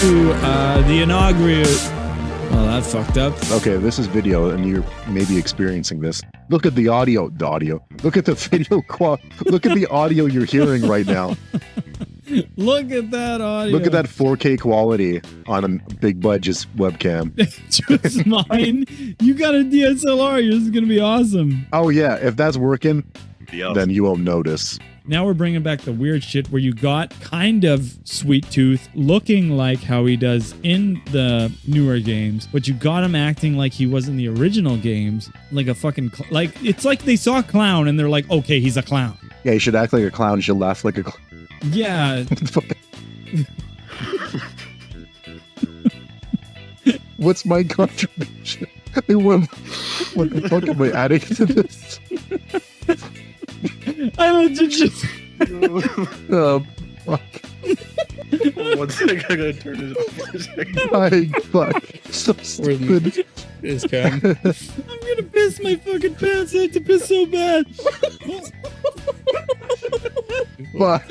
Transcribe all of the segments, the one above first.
to the inaugural. Oh, that fucked up. Okay, this is video, and you're maybe experiencing this. Look at the audio. Look at the video Look at the audio you're hearing right now. Look at that audio. Look at that 4K quality on a big budget webcam. Just mine. You got a DSLR. This is gonna be awesome. Oh yeah, if that's working, then you won't notice. Now we're bringing back the weird shit where you got kind of Sweet Tooth looking like how he does in the newer games, but you got him acting like he was in the original games, like a fucking like it's like they saw a clown and they're like, okay, he's a clown. Yeah, you should act like a clown. You should laugh like a clown. Yeah. What's my contribution? What the fuck am I adding to this? I legit just. Fuck. One second, I gotta turn this off for a second. My fuck. So stupid. It's Cam. I'm gonna piss my fucking pants. I have to piss so bad. Fuck.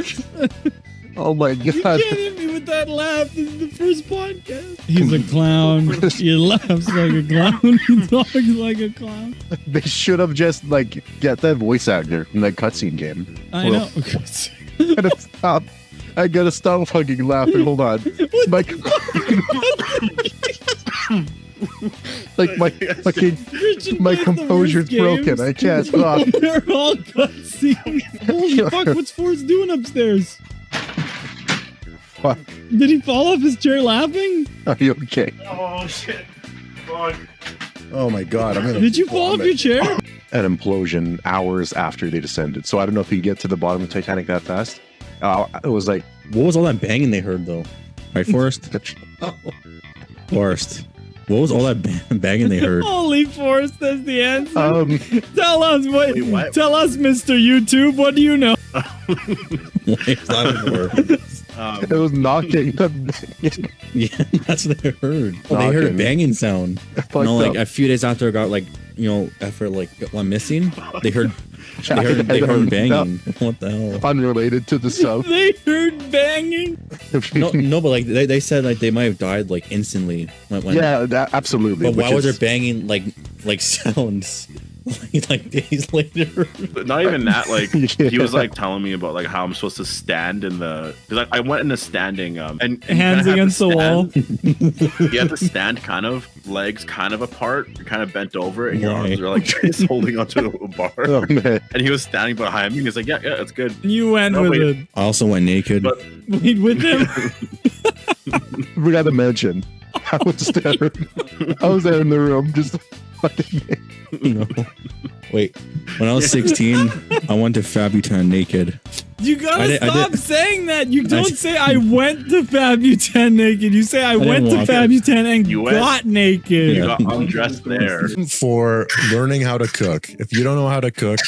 Oh my god. You can't hit me with that laugh. This is the first podcast. He's a clown. He laughs like a clown. He talks like a clown. They should have just like get that voice actor from that cutscene game. I know. I gotta stop fucking laughing. Hold on. My composure's broken. I can't stop. They're all cutscenes. Holy fuck! What's Forrest doing upstairs? Fuck. Did he fall off his chair laughing? Are you okay? Oh shit. Fuck. Oh my god. Did you fall off your chair? An implosion hours after they descended. So I don't know if you get to the bottom of Titanic that fast. It was like, what was all that banging they heard though? Right, Forrest? Forrest. What was all that banging they heard? Holy Forrest, that's the answer. Tell us what? Tell us, Mr. YouTube. What do you know? It was knocking. Yeah, that's what they heard. Oh, they heard a banging sound. No, like a few days after I got like, you know, after like went missing, they heard banging. No. What the hell? Unrelated to the sub. They heard banging. No, but like they said like they might have died like instantly. Yeah, absolutely. But why was there banging like sounds? Like days later. Not even that, like Yeah. he was like telling me about like how I'm supposed to stand in the, because I went in a standing and Hands against the wall. You have to stand kind of legs kind of apart, you're kind of bent over, and your arms are like just holding onto a bar. Oh, man. And he was standing behind me. He's like, yeah, it's good. You went with it. I also went naked. But Wait, with him? We gotta mention. I was there in the room just fucking. No. Wait, when I was 16, I went to Fabutan naked. You gotta stop saying that. You don't say I went to Fabutan naked. You say I went to Fabutan and got naked. You got undressed there. For learning how to cook. If you don't know how to cook,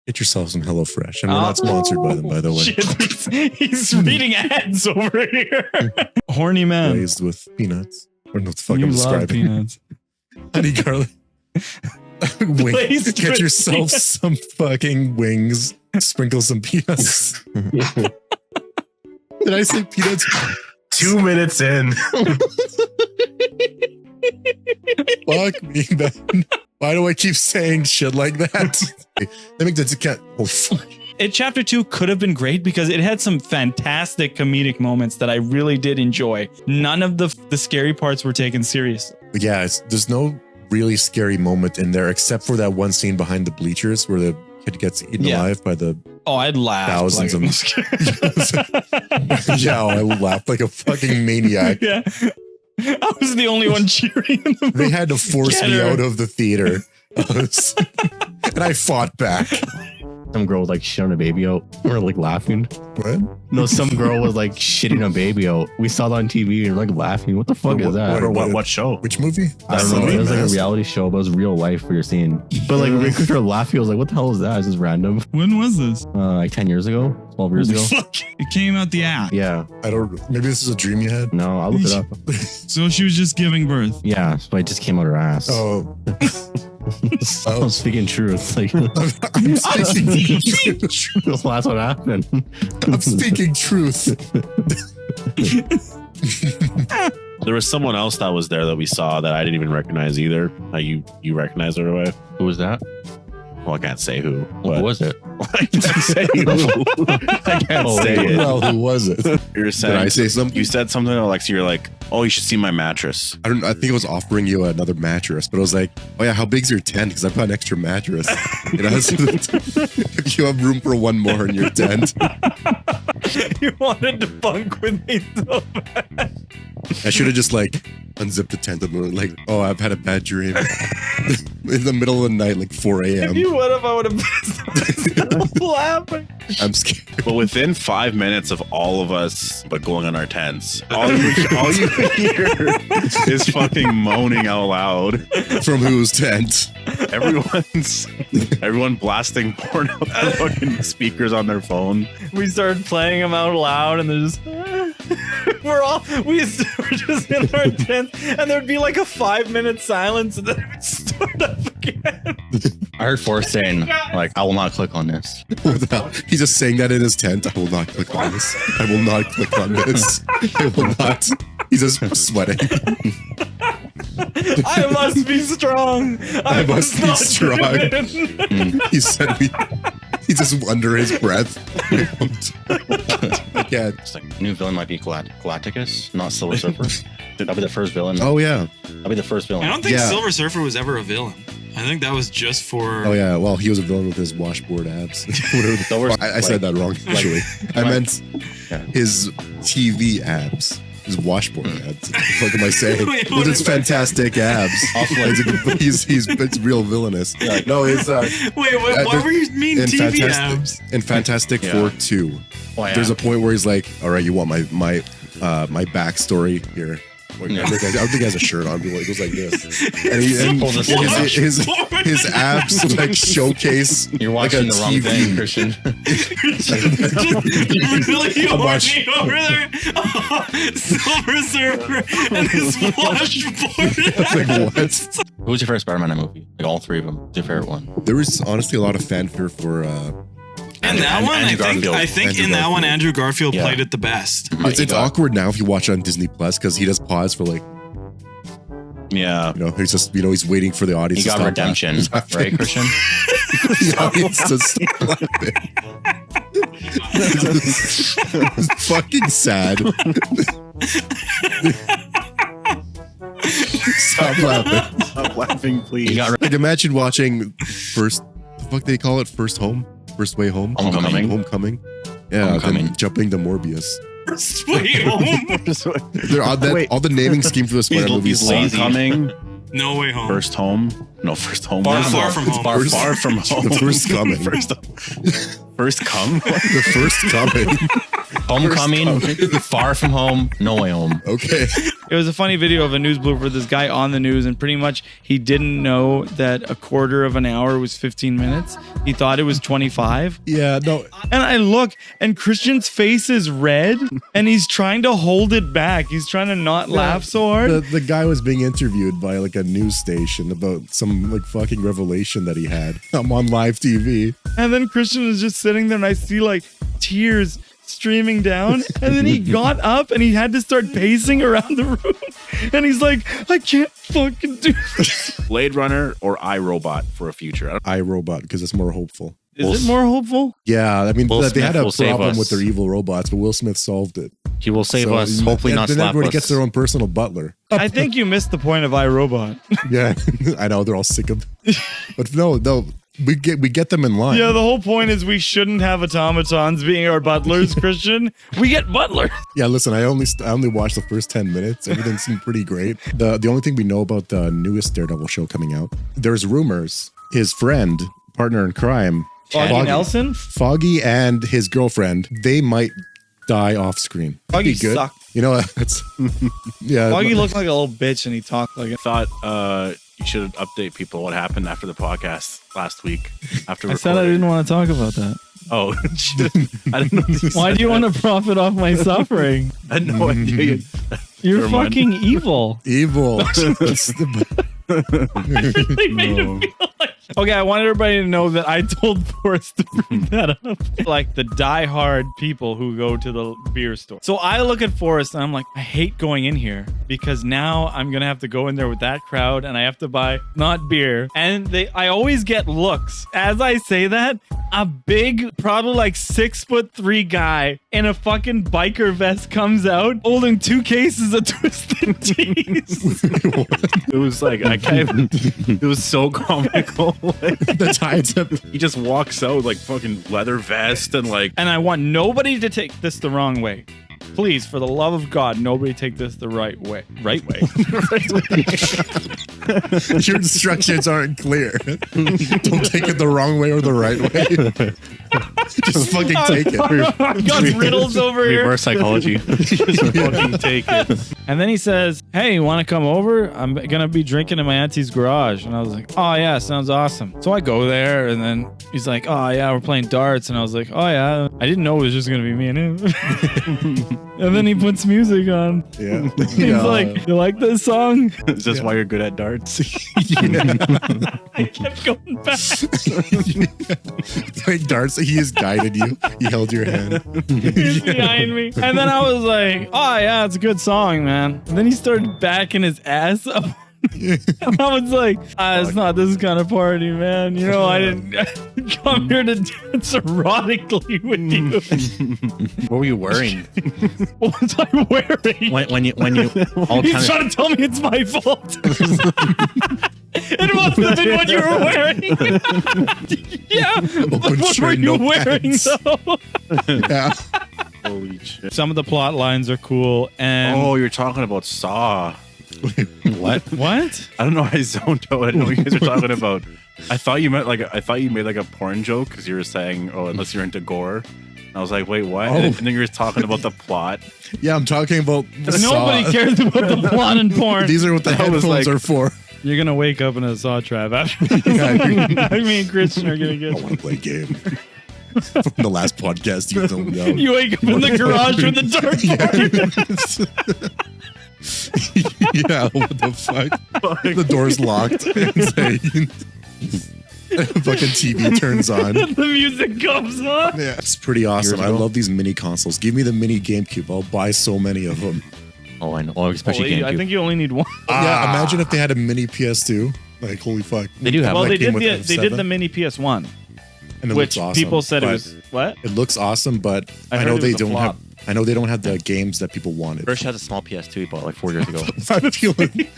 get yourself some HelloFresh. And we're not sponsored by them, by the way. Shit, he's reading ads over here. Horny man. Glazed with peanuts. Or what the fuck You I'm love describing. peanuts. Honey garlic. Glazed Get with yourself peanuts. some fucking wings. Sprinkle some peanuts. Did I say peanuts? 2 minutes in. Fuck me, man. Why do I keep saying shit like that? Let me get to cat. Oh, fuck. Chapter 2 could have been great because it had some fantastic comedic moments that I really did enjoy. None of the scary parts were taken seriously. Yeah, there's no really scary moment in there except for that one scene behind the bleachers where the kid gets eaten alive by the I'd laugh thousands of yeah, I laughed like a fucking maniac. Yeah, I was the only one cheering. They had to force me out of the theater. And I fought back. Some girl was like shitting a baby out. We're like laughing. What? No, some girl was like shitting a baby out. We saw that on TV and we're like laughing. What the fuck is that? What show? Which movie? I don't know. It was like a reality show, but it was real life we were seeing. But like we could laughing. I was like, what the hell is that? It's just random. When was this? Like 10 years ago, 12 years ago. Fuck. It came out the ass. Yeah. I don't. Maybe this is a dream you had. No, I'll look it up. So she was just giving birth. Yeah, but it just came out her ass. Oh. I'm speaking truth. Like, I'm speaking truth. that's what happened. I'm speaking truth. There was someone else that was there that we saw that I didn't even recognize either. You recognized her away? Who was that? Well, I can't say who. Who was it? I can't say who. I can't say it. Well, who was it? You're saying, Did I say something? You said something, Alexa. You're like, oh, you should see my mattress. I think I was offering you another mattress, but I was like, oh yeah, how big's your tent? Because I've got an extra mattress. You know, if you have room for one more in your tent. You wanted to bunk with me so bad. I should have just like unzipped the tent and like, oh, I've had a bad dream. In the middle of the night, like 4 a.m. If you would have, I would have pissed myself laughing. I'm scared. But within 5 minutes of all of us but going on our tents, all you hear is fucking moaning out loud. From whose tent? Everyone blasting porn out the fucking speakers on their phone. We started playing them out loud, and they're just we're just in our tent, and there'd be like a 5-minute silence, and then it would start up again. I heard Forrest saying, like, I will not click on this. He's just saying that in his tent. I will not click on this. I will not click on this. I will not. He's just sweating. I must be strong. I must be strong. He said he's just under his breath. I can't. It's like, new villain might be Galacticus, not Silver Surfer. That'll be the first villain. Oh, yeah. That'll be the first villain. I don't think Yeah. Silver Surfer was ever a villain. I think that was just for. Oh, yeah. Well, he was a villain with his washboard abs. I said that wrong, actually. I meant his TV abs. His washboard abs. What am I saying? Wait, With his fantastic abs. It's real villainous. No, his Wait, what were you mean in TV abs? In Fantastic Four 2. Oh, yeah. There's a point where he's like, all right, you want my backstory here. I don't think he has a shirt on. He goes like this, and his abs like showcase. You're watching like a the wrong TV. thing, Christian. Really I'm horny over there. Oh, Silver Surfer and his washboard. Like, what? Who was your favorite Spider-Man movie? Like all three of them. What's your favorite one? There was honestly a lot of fanfare for. And that one, I think Andrew in that one, Garfield. Andrew Garfield Yeah. played it the best. It's awkward now if you watch it on Disney Plus because he does pause for like, Yeah. he's just he's waiting for the audience. He to got stop redemption, laughing. right, Christian? The audience to stop laughing. It's fucking sad. Stop laughing. Stop laughing, please. He got Like imagine watching First Way Home. Homecoming. Yeah, Homecoming. then jumping to Morbius. Sweet home. They're all the naming scheme for the Spider movies. He's lazy. Homecoming, No Way Home. First Home. No, First Home. Far From Home. Far from home. The First Coming. First come. The First Coming. Homecoming, Far From Home, No Way Home. Okay. It was a funny video of a news blooper. This guy on the news, and pretty much he didn't know that a quarter of an hour was 15 minutes. He thought it was 25. Yeah, no. And I look, and Christian's face is red, and he's trying to hold it back. He's trying to not laugh so hard. The guy was being interviewed by like a news station about some like fucking revelation that he had. I'm on live TV. And then Christian is just sitting there, and I see like tears streaming down. And then he got up, and he had to start pacing around the room. And he's like, I can't fucking do this. Blade Runner or iRobot for a future. iRobot, because it's more hopeful. Is it more hopeful? Yeah, I mean, Will they Smith had a will save problem us. with their evil robots, but Will Smith solved it. He will save So, us. Hopefully not then slap everybody us. gets their own personal butler. I think you missed the point of iRobot. Yeah, I know they're all sick of, but no, we get them in line. Yeah, the whole point is we shouldn't have automatons being our butlers, Christian. We get butlers. Yeah, listen, I only watched the first 10 minutes. Everything seemed pretty great. The only thing we know about the newest Daredevil show coming out, there's rumors his friend, partner in crime, Foggy Nelson? Foggy and his girlfriend, they might die off screen. Foggy Be good. sucked. You know, that's yeah. Foggy looked like a little bitch, and he talked like I it. thought you should update people what happened after the podcast last week. After I said I didn't want to talk about that. Oh, I didn't know. Why do you want to profit off my suffering? I had no idea. You're Never mind. fucking evil. evil. That's the- They made him feel like Okay, I want everybody to know that I told Forrest to bring that up. Like the diehard people who go to the beer store. So I look at Forrest and I'm like, I hate going in here because now I'm going to have to go in there with that crowd and I have to buy not beer. And I always get looks. As I say that, a big, probably like 6'3" guy in a fucking biker vest comes out holding 2 cases of Twisted Teas. It was like, it was so comical. The tides up. He just walks out like fucking leather vest and like. And I want nobody to take this the wrong way. Please, for the love of God, nobody take this the right way. Right way. Your instructions aren't clear. Don't take it the wrong way or the right way. Just fucking take it. I've got riddles over here. Reverse psychology. Just fucking take it. And then he says, hey, you want to come over? I'm going to be drinking in my auntie's garage. And I was like, oh, yeah, sounds awesome. So I go there, and then he's like, oh, yeah, we're playing darts. And I was like, oh, yeah. I didn't know it was just going to be me and him. And then he puts music on. Yeah. He's like, you like this song? Is this why you're good at darts? I kept going back. Playing darts, he has guided you. He held your hand. He's behind me. And then I was like, oh, yeah, it's a good song, man. And then he started backing his ass up. And I was like, it's not this kind of party, man. You know, I didn't come here to dance erotically with you. What were you wearing? What was I wearing? When you all He's kind of trying to tell me it's my fault. It must have been what you were wearing. Yeah. What were you wearing, though? Yeah. Holy shit. Some of the plot lines are cool. And Oh, you're talking about Saw. what? what? I don't know. I zoned out. I didn't know what you guys were talking about. I thought you meant I thought you made like a porn joke because you were saying, oh, unless you're into gore. And I was like, wait, what? Oh. And then you were talking about the plot. Yeah, I'm talking about Nobody Saw. cares about the plot in porn. These are what the I was headphones like- are for. You're going to wake up in a Saw trap after this. I mean, Christian are going to I get... want to play a game. From the last podcast, you don't know. You wake up in the garage with the dartboard. Yeah, what the fuck? The door's locked. Fucking TV turns on. The music comes on. Yeah, it's pretty awesome. I love these mini consoles. Give me the mini GameCube. I'll buy so many of them. Oh, I know. Oh, especially Holy, GameCube. I think you only need one. Yeah, imagine if they had a mini PS2. Like, holy fuck. They do have Well, like they game did with they did F7. the mini PS1, And it which looks awesome, people said it but was what? It looks awesome, but I I, heard know it they was a don't flop. have. I know they don't have the games that people wanted. Rich had a small PS2 he bought like 4 years ago. I'm feeling.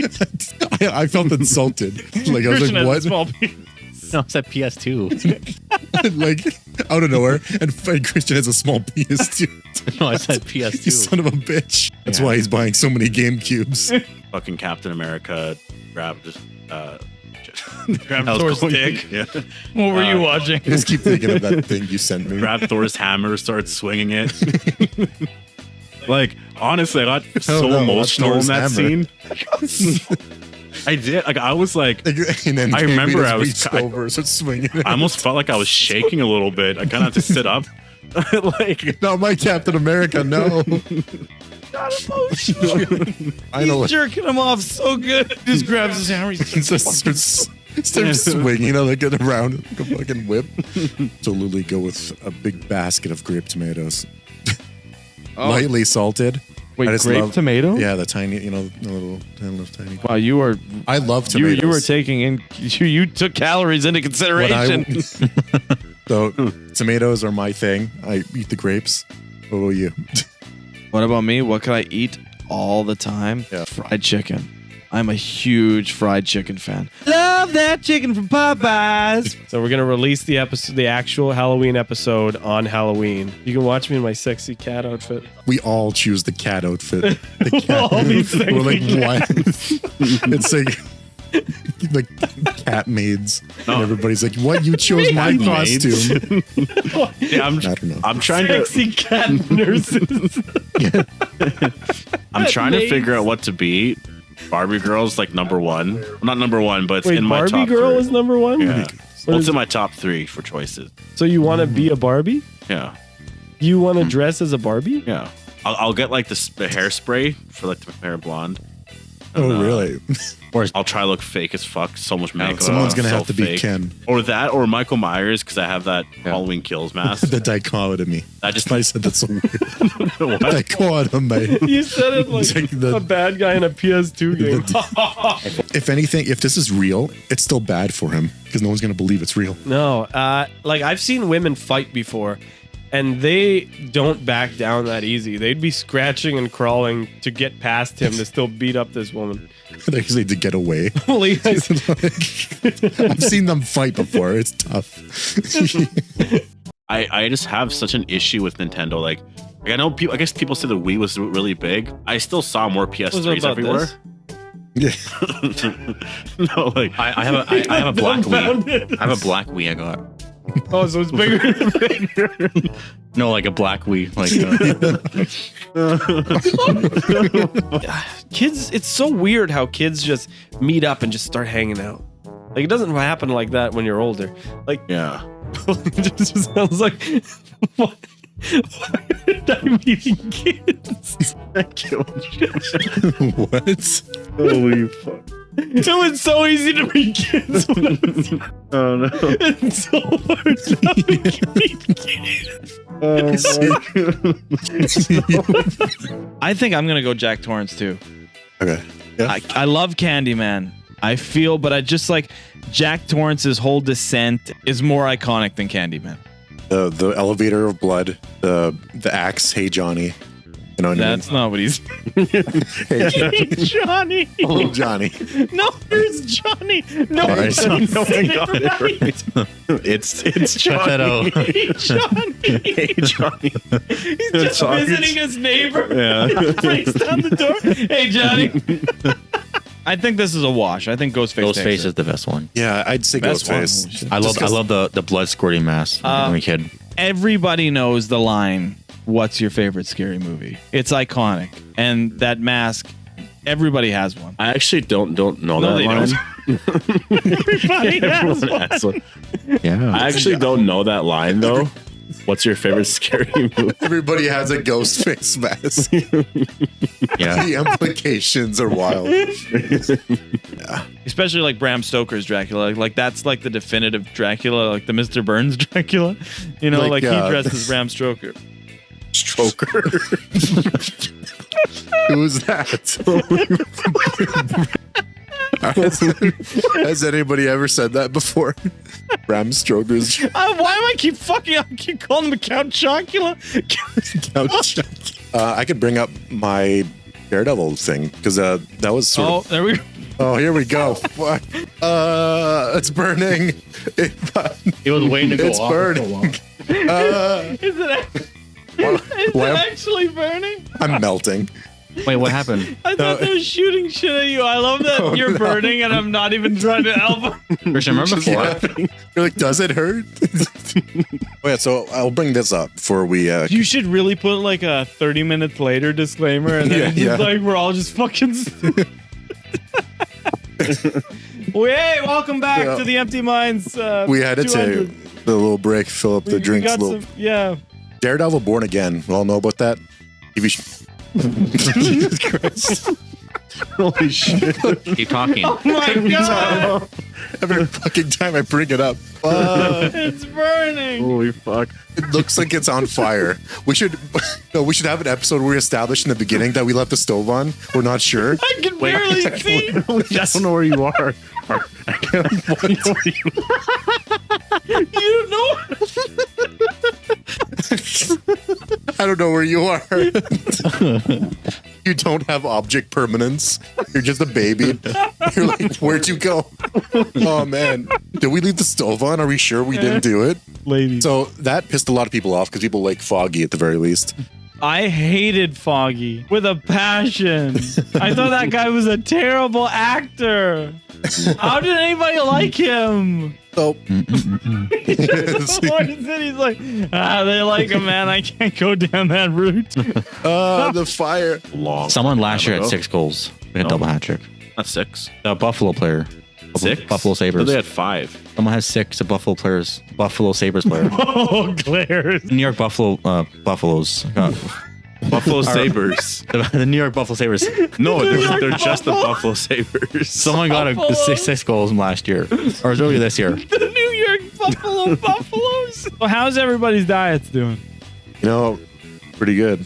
I felt insulted. Like I was Christian like, has a what? small piece. No, it's that PS2. Like out of nowhere, and Christian has a small PS2. No, I said You PS2. son of a bitch. That's Yeah. why he's buying so many GameCubes. Fucking Captain America grabbed Grabbed I was Thor's going- dick. Yeah. What were you watching? I just keep thinking of that thing you sent me. Grabbed Thor's hammer, started swinging it. Like, honestly, I got so no, emotional in that's that Thor's scene. I did. Like, I was like, And then I Jamie remember just I was- reached I- over, started swinging. I almost felt like I was shaking a little bit. I kind of had to sit up. Like, Not my Captain America, no. I know. He's jerking him off so good. Just grabs his hammer. He's Starts swinging, like it around like a fucking whip. So Lily, go with a big basket of grape tomatoes, lightly salted. Wait, I just grape love- tomato? Yeah, the tiny, the little tiny. Wow, you are I love you tomatoes. you were taking in you took calories into When consideration. So tomatoes are my thing. I eat the grapes. What about you? What about me? What can I eat all the time? Yeah. Fried chicken. I'm a huge fried chicken fan. Love that chicken from Popeyes. So we're gonna release the episode, the actual Halloween episode on Halloween. You can watch me in my sexy cat outfit. We all choose the cat outfit. The We'll all be sexy We're like, cats. what? It's like cat maids. And everybody's like, what? You chose my Cat maids? costume. yeah, I don't know. I'm trying to. Sexy cat nurses. I'm trying to maids. figure out what to be. Barbie Girl's like number one. Not number one, but it's Wait, in my Barbie top girl three. is number one. Yeah. Well, it's in my top 3 for choices. So you want to be a Barbie? Yeah. You want to dress as a Barbie? Yeah. I'll get like the hairspray for like the hair blonde. Oh, really? Or I'll try to look fake as fuck. So much makeup. Someone's gonna so have to be fake. Ken. Or that, or Michael Myers, because I have that Halloween Kills mask. The dichotomy. I just I said that's so weird. Dichotomy. You said it like a bad guy in a PS2 game. If anything, if this is real, it's still bad for him because no one's gonna believe it's real. No, like I've seen women fight before, and they don't back down that easy. They'd be scratching and crawling to get past him to still beat up this woman. They just need to get away. Holy, I've seen them fight before. It's tough. I just have such an issue with Nintendo. Like I know people. I guess people say the Wii was really big. I still saw more PS3s everywhere. Yeah. No, like I have a black Wii. I have a black Wii I got. Oh, so it's bigger. No, like a black Wii. Kids, it's so weird how kids just meet up and just start hanging out. Like it doesn't happen like that when you're older. Like yeah, it just sounds like why I'm meeting kids. What? Holy fuck. It was so easy to meet kids. Oh no. It's so hard to meet kids. I think I'm gonna go Jack Torrance too. Okay. Yeah. I love Candyman. I feel, but I just like Jack Torrance's whole descent is more iconic than Candyman. The elevator of blood, the axe. Hey Johnny. You know what That's not what he's. Hey Johnny. Oh Johnny. No, there's Johnny. No, Right. No one got it right. It's Johnny. Hey, Johnny. Hey Johnny. He's just visiting his neighbor. Yeah. Breaks down the door. Hey, Johnny. I think this is a wash. I think Ghostface. Ghostface is the best one. Yeah, I'd say Best one. Ghostface. I love the blood squirting mask when I was a kid. Everybody knows the line, "What's your favorite scary movie?" It's iconic. And that mask, everybody has one. I actually don't know that they line. Everybody has Everyone one. has one. Yeah. I actually don't know that line though. What's your favorite scary movie? Everybody has a ghost face mask. Yeah. The implications are wild. Especially like Bram Stoker's Dracula. Like that's like the definitive Dracula, like the Mr. Burns Dracula. You know, like he dressed as Bram Stoker. Stroker. Who's that? Has anybody ever said that before? Bram Stoker's Why am I keep calling him Count Chocula? couch. I could bring up my Daredevil thing because that was sort of. There we go. Oh, here we go. Fuck. It's burning. It was waiting to go It's off. burning. Is it actually burning? I'm melting. Wait, what happened? I thought they were shooting shit at you. I love that you're burning and I'm not even trying to help. Christian, remember before? You're like, does it hurt? Oh, yeah, so I'll bring this up before we. You should really put like a 30 minutes later disclaimer and then Yeah. like we're all just fucking stupid. Well, hey, welcome back to the Empty Minds. we had to take the little break, fill up the drinks. Yeah. Daredevil Born Again. We all know about that? Jesus Christ. Holy shit. Keep talking. Oh my god. Every fucking time I bring it up. It's burning. Holy fuck. It looks like it's on fire. We should have an episode where we establish in the beginning that we left the stove on. We're not sure. I can barely see. I don't know where you are. I can't know where you You know. I don't know where you are. You don't have object permanence. You're just a baby. You're like, where'd you go? Oh man, did we leave the stove on? Are we sure we didn't do it? Lady. So that pissed a lot of people off because people like Foggy at the very least. I hated Foggy with a passion. I thought that guy was a terrible actor. How did anybody like him? So He's like, they like him, man. I can't go down that route. the fire. Someone last year had 6 goals. We had double hat trick. Not 6. The Buffalo player. 6? Buffalo Sabres. They had 5. Someone has 6 Buffalo Sabres player. Oh, glares. New York Buffaloes got Buffalo Sabres. The New York Buffalo Sabres. No, they're just the Buffalo Sabres. Someone got a six goals last year, or earlier this year. The New York Buffalo Buffaloes. Well, how's everybody's diets doing? You know, pretty good.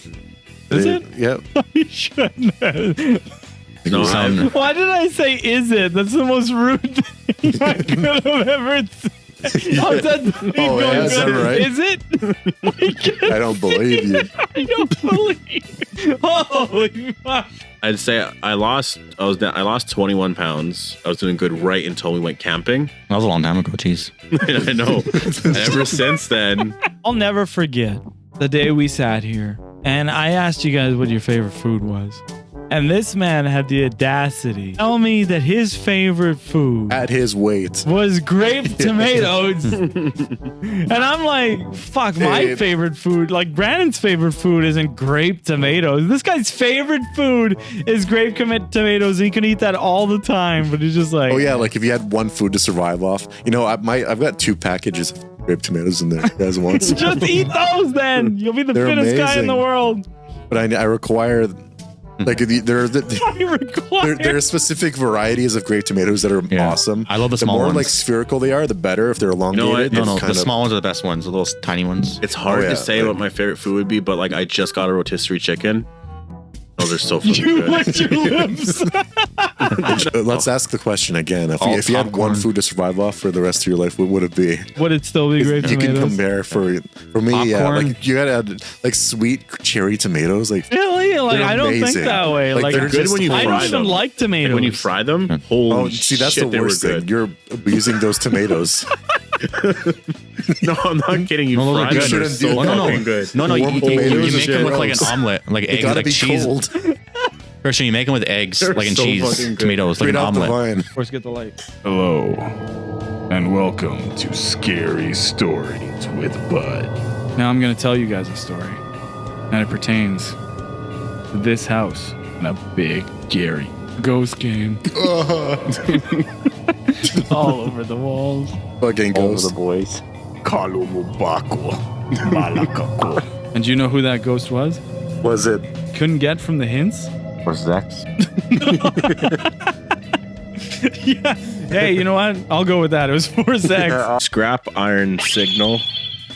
Is it? Yep. You shouldn't have. No, Why did I say is it? That's the most rude thing I could have ever said. Oh, is that is that right? Is it? I don't believe you. I don't believe. Holy fuck. I'd say I lost 21 pounds. I was doing good right until we went camping. That was a long time ago. Jeez. I know. And ever since then, I'll never forget the day we sat here and I asked you guys what your favorite food was. And this man had the audacity to tell me that his favorite food At his weight. was grape tomatoes. And I'm like, fuck, my favorite food, like Brandon's favorite food isn't grape tomatoes. This guy's favorite food is grape tomatoes. And he can eat that all the time, but he's just like, Oh yeah, like if you had one food to survive off. You know, I've got 2 packages of grape tomatoes in there as once. just eat those then. You'll be the They're fittest guy in the amazing. world. But I require, like, there are specific varieties of grape tomatoes that are awesome. I love the small more ones. like spherical they are, the better. If they're elongated, No, it's the kind of- small ones are the best ones. The little tiny ones. it's hard Oh, yeah, to say like- what my favorite food would be, but like I just got a rotisserie chicken. Those are so fucking You good. licked your lips. Let's ask the question again. If you had one food to survive off for the rest of your life, what would it be? Would it still be grape You can tomatoes? compare for me, yeah. Popcorn. Like you gotta add like sweet cherry tomatoes. Like Really? Like, They're I don't think amazing. that way. Like, Like, they're good just when you I fry don't even them. like tomatoes. And when you fry them, holy oh, see, that's shit, the they were worst thing. good. You're abusing those tomatoes. No, I'm not kidding. You No, those are fry good. them, they're Shouldn't so do that. fucking good. No, you Warm make tomatoes them are with like an gross. omelet, like They eggs, gotta like be cheese. cold. Christian, you make them with eggs, They're like in so cheese, fucking good. tomatoes, like Straight an off the omelet. vine. Of course, get the light. Hello, and welcome to Scary Stories with Bud. Now I'm going to tell you guys a story. And it pertains to this house and a big, Gary ghost game. All over the walls. Fucking ghost. boys. Kalu Mubako. Malakako. And do you know who that ghost was? Was it? Couldn't get from the hints? Or Zex. Yeah. Hey, you know what? I'll go with that. It was 4 sex. Scrap Iron Signal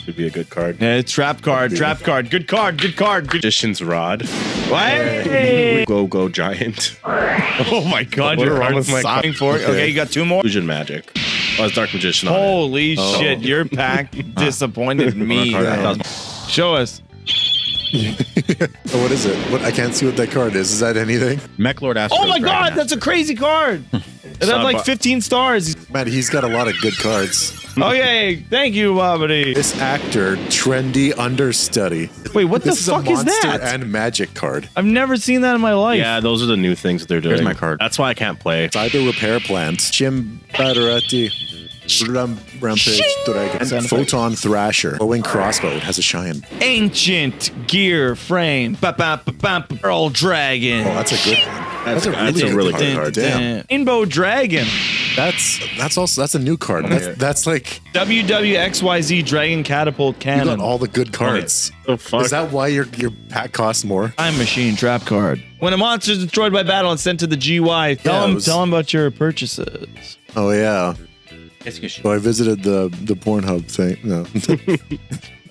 would be a good card. Yeah, trap card. Good card. Good. Magician's Rod. Hey! Go Giant. Oh my god, your card is signing for it. Okay, you got 2 more. Illusion Magic. Oh, it's Dark Magician on it. Holy shit, your pack disappointed me. Show us. Oh, what is it? What? I can't see what that card is. Is that anything? Mech Lord Astro. Oh my god, that's a crazy card. It had like 15 stars. Man, he's got a lot of good cards. Okay, thank you, Bobbity. This actor, trendy understudy. Wait, what the This is fuck a is monster that? and magic card. I've never seen that in my life. Yeah, those are the new things that they're doing. Here's my card. That's why I can't play. Cyber repair plant. Jim Badarati. Rampage Dragon. Photon Thrasher. Glowing crossbow. It has a shine. Ancient gear frame. Pearl Dragon. Oh, that's a good one. That's a really good card. Damn. Rainbow Dragon. That's a new card. That's like WWXYZ Dragon Catapult you Cannon. got all the good cards. Oh, fuck. Is that why your pack costs more? Time Machine Trap Card. When a monster is destroyed by battle and sent to the GY, tell him about your purchases. Oh yeah. So I visited the Pornhub thing. No.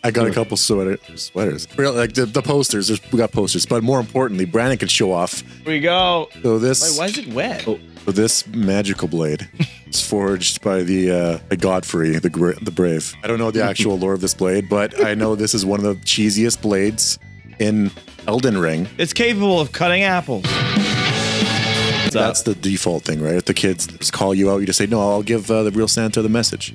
I got a couple sweaters. Like the posters. We got posters. But more importantly, Brandon could show off. Here we go. So this Wait, why is it wet? so this magical blade is forged by the Godfrey, the Brave. I don't know the actual lore of this blade, but I know this is one of the cheesiest blades in Elden Ring. It's capable of cutting apples. That's the default thing, right? If the kids just call you out, you just say, "No, I'll give the real Santa the message."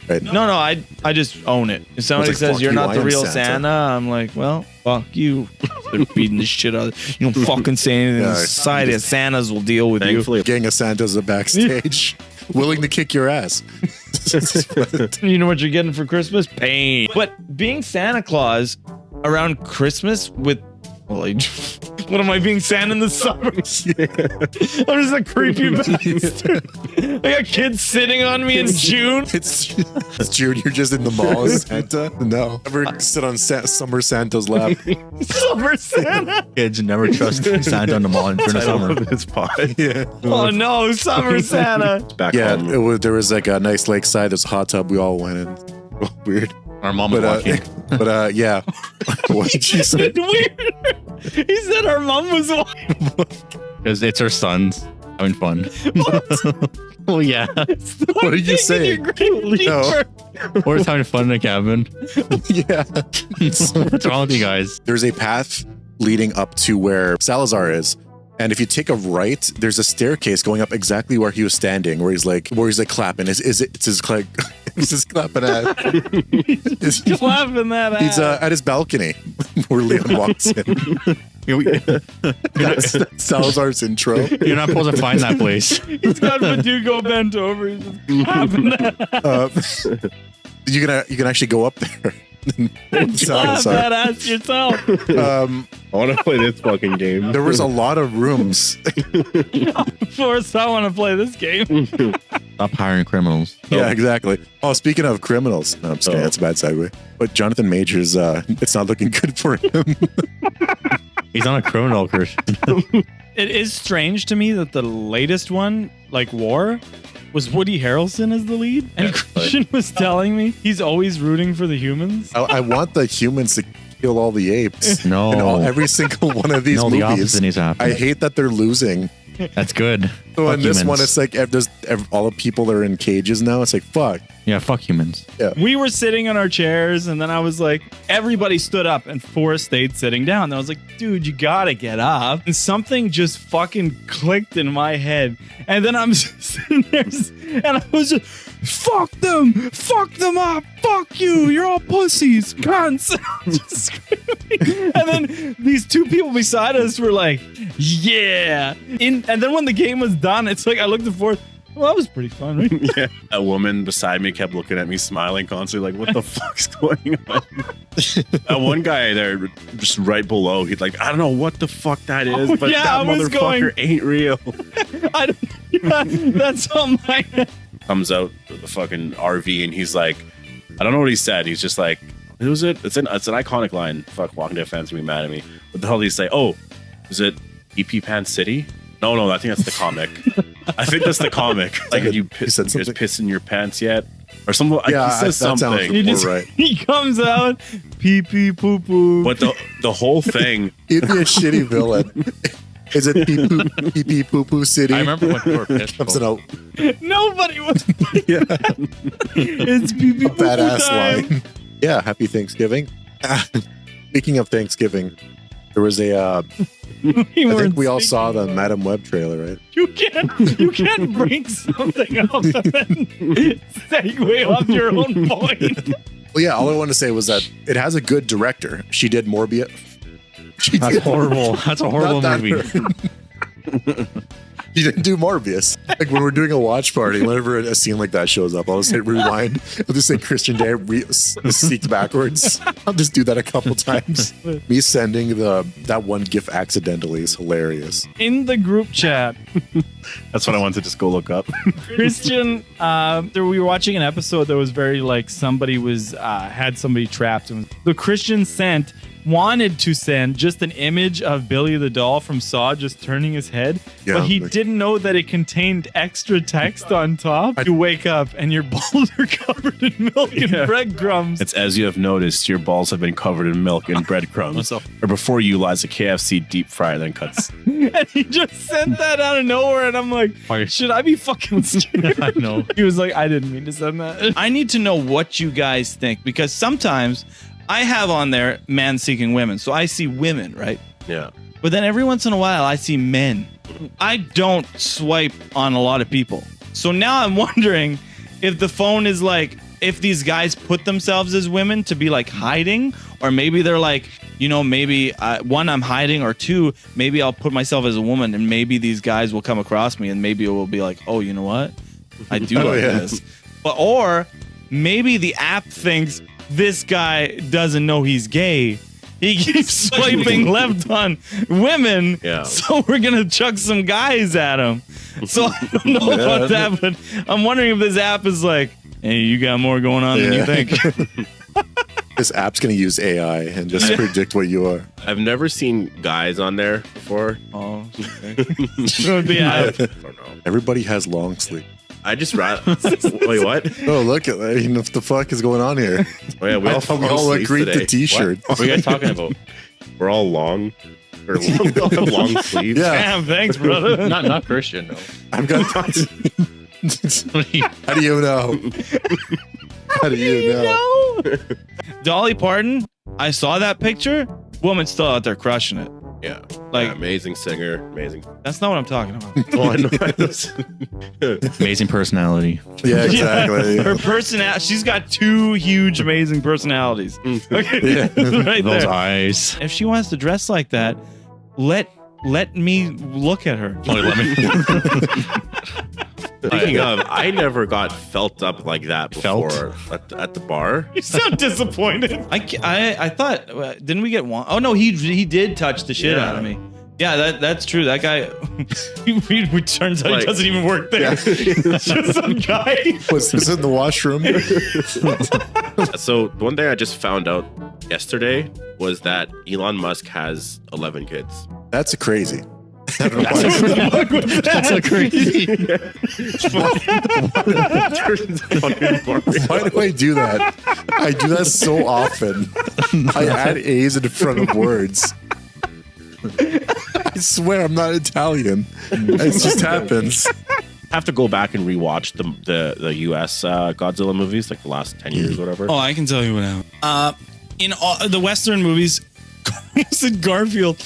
Right? No, I just own it. If somebody like, says fuck you're you, not I the am real Santa. Santa, I'm like, well, fuck you. They're beating the shit out of you. Don't fucking say anything. Yeah, Society of Santas will deal with you. Thankfully, Gang of Santas are backstage, willing to kick your ass. You know what you're getting for Christmas? Pain. But being Santa Claus around Christmas with, well, like, What am I being Santa in the suburbs? I'm just a creepy bastard. I got kids sitting on me in June. It's June. You're just in the mall as Santa. No, never sit on summer Santa's lap. Summer Santa. Kids never trust Santa on the mall during the summer. This pod. Yeah. Oh no, Summer Santa. Back Yeah, home. there was like a nice lakeside. There's a hot tub. We all went in. Weird. Our mom was watching. But yeah. What did you say? It's weird. He said our mom was watching. Because it's her sons having fun. Oh, yeah. What did you say? No. Or it's having fun in a cabin. Yeah. What's wrong with you guys? There's a path leading up to where Salazar is. And if you take a right, there's a staircase going up exactly where he was standing, where he's like clapping. It's his clapping at. Clapping that He's at his balcony where Leon walks in. That's Salazar's intro. You're not supposed to find that place. He's got Verdugo bent over. He's just clapping that. You can actually go up there. Clap that ass yourself. I want to play this fucking game. There was a lot of rooms. Forrest, I want to play this game. Stop hiring criminals. Yeah, exactly. Oh, speaking of criminals, no, I'm just kidding. That's a bad segue. But Jonathan Majors, it's not looking good for him. He's not a criminal, Christian. It is strange to me that the latest one, like War, was Woody Harrelson as the lead. And Christian was telling me he's always rooting for the humans. I want the humans to kill all the apes. No. In every single one of these The movies. opposite needs to happen. I hate that they're losing. That's good. So Fuck in this humans. one, it's like all the people are in cages now. It's like, fuck. Yeah, fuck humans. We were sitting on our chairs, and then I was like, everybody stood up, and Forrest stayed sitting down. And I was like, dude, you gotta get up. And something just fucking clicked in my head. And then I'm sitting there, and I was just, fuck them up, fuck you, you're all pussies, cunts. Just screaming. And then these two people beside us were like, yeah. And then when the game was done, it's like I looked at Forrest. Well, that was pretty fun, right? Yeah. A woman beside me kept looking at me, smiling constantly, like, what the fuck's going on? That one guy there, just right below, he's like, I don't know what the fuck that is, but yeah, that I was motherfucker ain't real. That's on my head. Comes out the fucking RV and he's like, I don't know what he said. He's just like, who was it? It's an iconic line. Fuck, Walking Dead fans will be mad at me. What the hell did he say? Oh, is it EP Pan City? No, I think that's the comic. I think that's the comic. Like, you just piss in your pants yet? Or something. Yeah, he says something. He comes out, pee pee poo poo. But the whole thing. He'd be a shitty villain. Is it pee pee poo poo city? I remember when we were pissed. Comes out. Nobody was. Yeah. It's pee pee poo poo Badass time. line. Yeah, happy Thanksgiving. Speaking of Thanksgiving, there was a. I think we all saw the Madam Web trailer, right? You can't bring something up and then segue off your own point. Well, yeah, all I wanted to say was that it has a good director. She did Morbius. That's horrible. That's a horrible Not that movie. He didn't do Morbius. Like when we're doing a watch party, whenever a scene like that shows up, I'll just hit rewind. I'll just say Christian Day seeked backwards. I'll just do that a couple times. Me sending that one GIF accidentally is hilarious. In the group chat, That's what I wanted to just go look up. Christian, we were watching an episode that was very like somebody was had somebody trapped, and the Christian wanted to send just an image of Billy the doll from Saw just turning his head, but he didn't know that it contained extra text on top. You wake up and your balls are covered in milk and breadcrumbs. It's as you have noticed, your balls have been covered in milk and breadcrumbs. Or before you lies a KFC deep fry then cuts. And he just sent that out of nowhere, and I'm like, should I be fucking scared? I know. He was like, I didn't mean to send that. I need to know what you guys think, because sometimes I have on there man seeking women. So I see women, right? Yeah. But then every once in a while I see men. I don't swipe on a lot of people. So now I'm wondering if the phone is like, if these guys put themselves as women to be like hiding, or maybe they're like, you know, maybe one, I'm hiding, or two, maybe I'll put myself as a woman and maybe these guys will come across me and maybe it will be like, oh, you know what? I do like this. But, or maybe the app thinks this guy doesn't know he's gay He keeps swiping left on women. Yeah. So we're gonna chuck some guys at him. So I don't know about that, but I'm wondering if this app is like, hey, you got more going on than you think. This app's going to use AI and just predict what you are. I've never seen guys on there before. Oh, okay. It would be I don't know. Everybody has long sleeve. I just wait, what? Oh, look at that. What the fuck is going on here? Oh yeah, we all agreed the t-shirt. What are you guys talking about? We're all long. Or we all have long sleeves. Yeah. Damn, thanks, brother. Not Christian, no. I've got. How do you know? How do you know? Dolly Parton, I saw that picture. Woman's still out there crushing it. Yeah. Like, Yeah, amazing singer, amazing. that's not what I'm talking about. Oh, I know. Amazing personality. Yeah, exactly. Her personality, she's got two huge, amazing personalities. Okay, right Those there. eyes. If she wants to dress like that, let me look at her. Oh, let me. Speaking of, I never got felt up like that before at the bar. You sound disappointed. I thought, didn't we get one? Oh no, he did touch the shit out of me. Yeah, that's true. That guy, we turns out he doesn't even work there. It's just some guy. Was this in the washroom? So one thing I just found out yesterday was that Elon Musk has 11 kids. That's crazy. I don't know why. That's so crazy. Why do I do that? I do that so often. I add A's in front of words. I swear I'm not Italian. It just happens. I have to go back and rewatch the US Godzilla movies, like the last 10 years, whatever. Oh, I can tell you what happened. In all the Western movies, I said Garfield.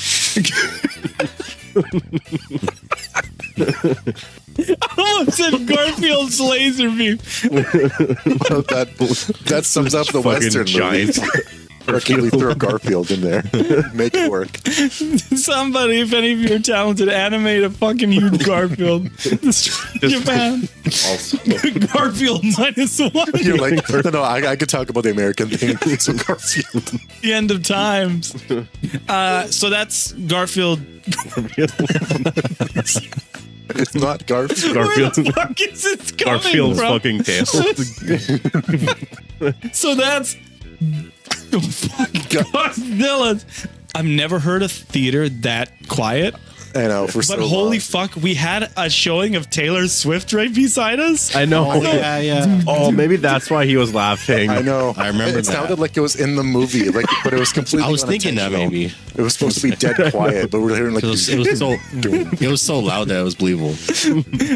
I almost said Garfield's laser beam. Well, that sums up the Western giant. movies. Or can we throw Garfield in there? Make it work. Somebody, if any of you are talented, animate a fucking huge Garfield. Japan. Also, Garfield -1. You're like, no, I could talk about the American thing. So Garfield. The end of times. So that's Garfield. It's not Garfield. Where the fuck is it coming Garfield's from? fucking tail. So that's Godzilla's. I've never heard a theater that quiet. I know, for so But holy long. fuck, we had a showing of Taylor Swift right beside us. I know. Oh, yeah. Oh, maybe that's why he was laughing. I know. I remember it that. sounded like it was in the movie, like, but it was completely. I was thinking that unintentional. maybe. It was supposed to be dead quiet, but we're hearing like It was so loud that it was believable.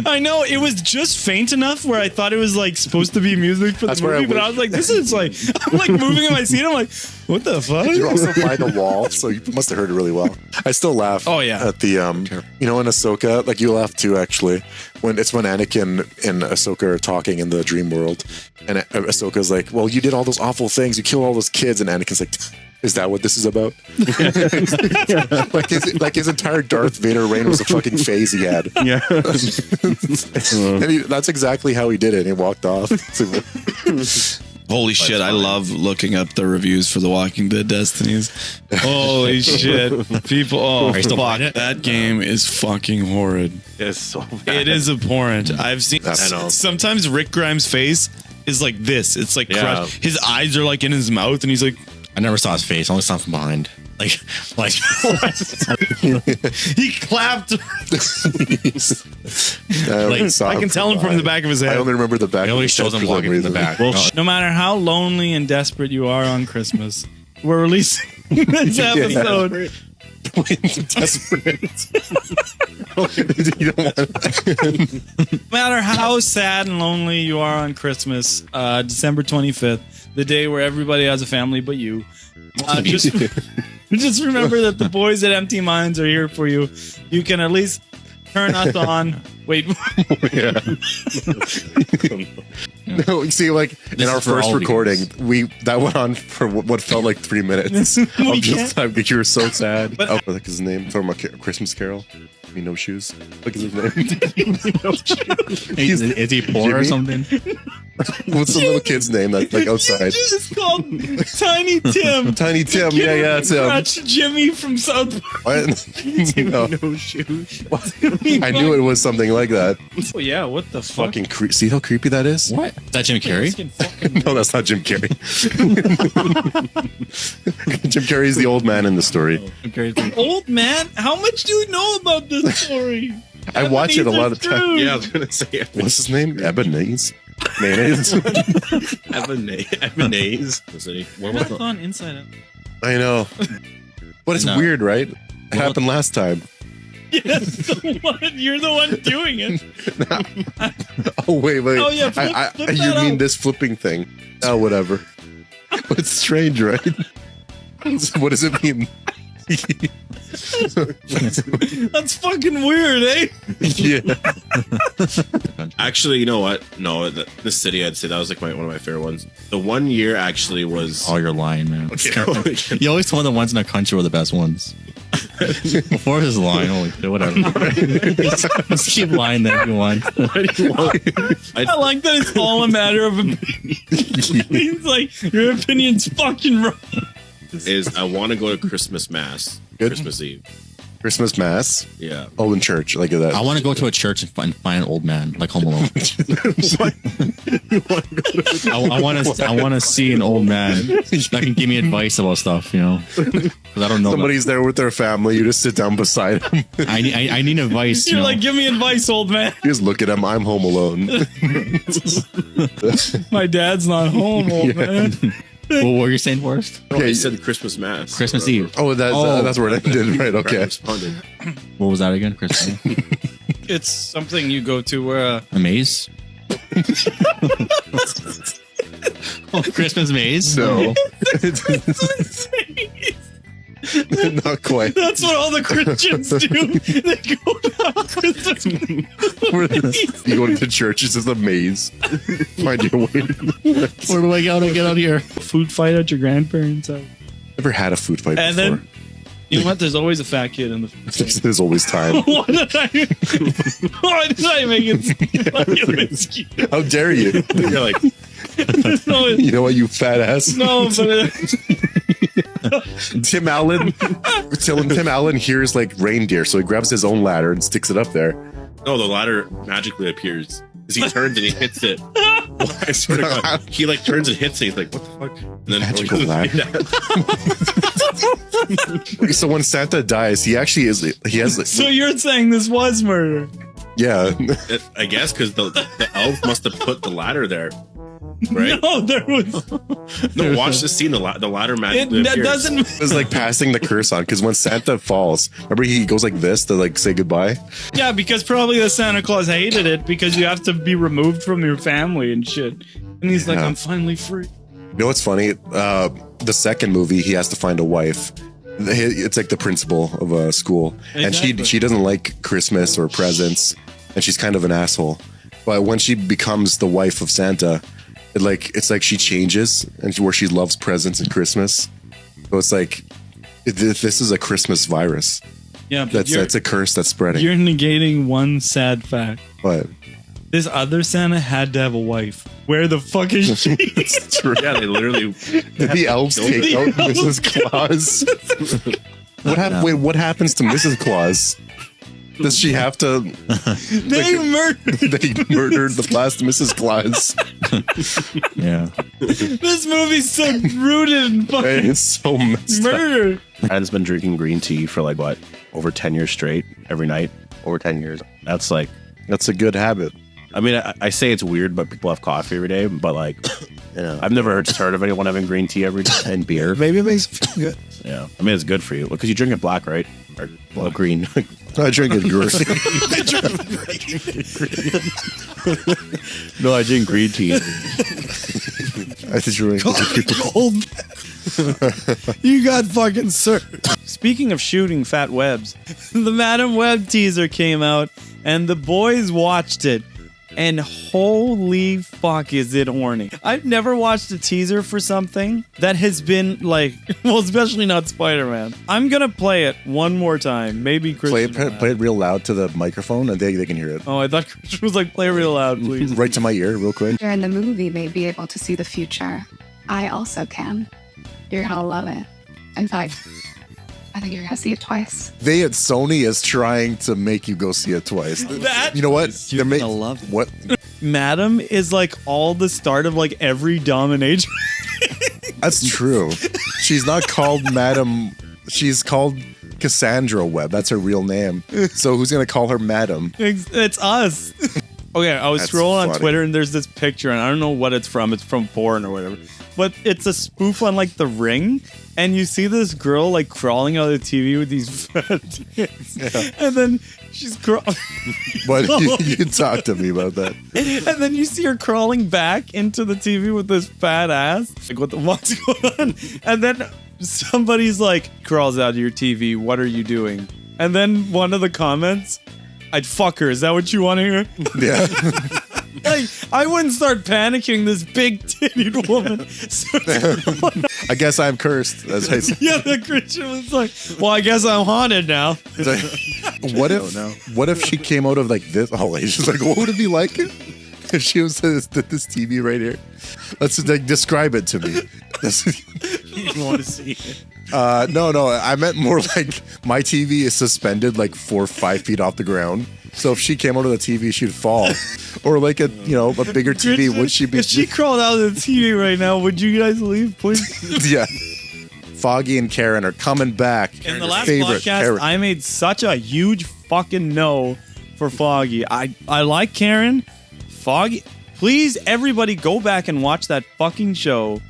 I know, it was just faint enough where I thought it was like supposed to be music for That's the where movie, I but I wish- was like, this is like, I'm like moving in my seat. I'm like, what the fuck? You're also by the wall, so you must have heard it really well. I still laugh. Oh, yeah. At the you know, in Ahsoka, like you laugh too. Actually, when Anakin and Ahsoka are talking in the dream world, and Ahsoka's like, "Well, you did all those awful things. You killed all those kids," and Anakin's like, "Is that what this is about?" like his entire Darth Vader reign was a fucking phase he had. Yeah. And that's exactly how he did it. He walked off. Holy shit, I love looking up the reviews for The Walking Dead Destinies. Holy shit. People, oh, fuck. That game is fucking horrid. It's so bad. It is abhorrent. I've seen I know. sometimes Rick Grimes' face is like this. It's like Yeah. crushed. His eyes are like in his mouth and he's like, I never saw his face. I only saw him from behind. Like he clapped. I can tell him from the back of his I head. only remember the back. it only shows him walking from the back. No matter how lonely and desperate you are on Christmas, we're releasing this episode. You don't want No matter how sad and lonely you are on Christmas, December 25th, the day where everybody has a family but you, just remember that the boys at Empty Minds are here for you. You can at least turn us on. Wait. No, you see, like in our is for first all recording, that went on for what felt like 3 minutes. We You were so sad. But- Oh, like his name from a Christmas Carol. Me no shoes. Look at his name. Is he poor or Jimmy? something? What's the little kid's name that's like outside? It's called Tiny Tim. Tiny Tim. Kid Yeah, with it's him. crutch Jimmy from South Park. What? No. No shoes. I knew it was something like that. Oh yeah, what the fuck? Fucking see how creepy that is? What? Is that Jim Carrey? No, that's not Jim Carrey. Jim Carrey's the old man in the story. Old man, how much do you know about this story? I watch it a lot of times. Yeah, I was gonna say What's his name? Ebenezer? Mayonnaise? Ebenezer. What was the, on Inside Out. I know. But it's No. weird, right? It happened last time. Yes, the one, you're the one doing it. Oh, wait. Oh, yeah, flip you that mean out. this flipping thing? Oh, whatever. But it's strange, right? What does it mean? That's fucking weird, eh? Yeah. Actually, you know what? No, the city, I'd say that was like one of my favorite ones. The 1 year actually was. oh, you're lying, man. Okay. You always told me the ones in the country were the best ones. Before his line, holy shit, whatever. Just keep lying there if you want. I like that it's all a matter of opinion. It's like, your opinion's fucking wrong. Is I want to go to Christmas Mass, Good. Christmas Eve. Christmas Mass? Yeah. Oh, in church, like that. I want to go to a church and find an old man, like Home Alone. I want to see an old man that can give me advice about stuff, you know? Because I don't know. Somebody's there with their family. You just sit down beside them. I need advice. You're you know? like, give me advice, old man. You just look at him. I'm home alone. My dad's not home, old man. Well, what were you saying first? Okay, you said Christmas Mass. Christmas Eve. Oh, that's where it ended, right? Okay. Responded. What was that again? Christmas Eve? It's something you go to where A maze? Oh, Christmas maze? No. Not quite. that's what all the Christians do. They go down Christmas. You go to church, it's just a maze. Find your way. Where do I go to get out here? Food fight at your grandparents' house. Never had a food fight And before. then, you know what? There's always a fat kid in the. There's always time. Why did I make it seem like a whiskey? How dare you? You're like, No, You know what, you fat ass? no, but Tim Allen hears like reindeer, so he grabs his own ladder and sticks it up there. no, the ladder magically appears. Because he turns and he hits it. I swear to God. He like turns and hits it. He's like, what the fuck? And then Magical ladder. So when Santa dies, he has so you're saying this was murder? yeah. I guess because the elf must have put the ladder there. Right? No, there was. No, watch the scene. The ladder magically That appears. doesn't. It's like passing the curse on, because when Santa falls, remember he goes like this to like say goodbye? Yeah, because probably the Santa Claus hated it because you have to be removed from your family and shit. And he's like, Yeah. I'm finally free. You know what's funny? The second movie, he has to find a wife. It's like the principal of a school, and Exactly. she doesn't like Christmas or presents, and she's kind of an asshole. But when she becomes the wife of Santa, it's like she changes, and where she loves presents and Christmas. So it's like this is a Christmas virus. Yeah, but That's a curse that's spreading. you're negating one sad fact. But This other Santa had to have a wife. Where the fuck is she? it's true. Yeah, they literally. Did the elves take out Mrs. Claus? What happens to Mrs. Claus? Does she have to? They murdered. They murdered the last Mrs. Claus. Yeah. This movie's so rooted in fucking It's so messed up. murder. Dad's been drinking green tea for like what, over 10 years straight, every night. Over 10 years. That's like, That's a good habit. I mean, I say it's weird, but people have coffee every day. But like, You know. I've never heard of anyone having green tea every day and beer. Maybe it makes it feel good. Yeah, I mean it's good for you because you drink it black, right? Or well, green. I drink it green. No, I drink green tea. I drink Old. You got fucking served. Speaking of shooting fat webs, the Madam Web teaser came out and the boys watched it. And holy fuck, is it horny. I've never watched a teaser for something that has been like, well, especially not Spider-Man. I'm going to play it one more time. Maybe Christian. Play it real loud to the microphone and they can hear it. Oh, I thought Christian was like, play it real loud, please. Right to my ear, real quick. During the movie, may be able to see the future. I also can. You're gonna love it. In fact, I think you're gonna see it twice. They at Sony is trying to make you go see it twice. You know what? You're gonna love it. What? Madam is like all the start of like every dominatrix. That's true. She's not called Madam. She's called Cassandra Webb. That's her real name. So who's gonna call her Madam? It's us. Okay, I was That's scrolling on funny. Twitter and there's this picture and I don't know what it's from. It's from porn or whatever. But it's a spoof on like The Ring, and you see this girl like crawling out of the TV with these fat tits. Yeah. And then she's crawling. But you talk to me about that. And then you see her crawling back into the TV with this fat ass. Like, what's going on? And then somebody's like, crawls out of your TV. What are you doing? And then one of the comments, I'd fuck her. Is that what you want to hear? Yeah. Like, I wouldn't start panicking. This big titted woman. I guess I'm cursed. As I said. Yeah, the Christian was like, well, I guess I'm haunted now. It's like, what if she came out of like this? Oh, she's like, what would it be like if she was this TV right here? Let's like describe it to me. You want to see it? No. I meant more like my TV is suspended like 4 or 5 feet off the ground. So if she came out of the TV, she'd fall. Or like a bigger TV, would she be? If she crawled out of the TV right now, would you guys leave, please? Yeah. Foggy and Karen are coming back. In the last favorite podcast, Karen. I made such a huge fucking no for Foggy. I like Karen. Foggy, please, everybody go back and watch that fucking show.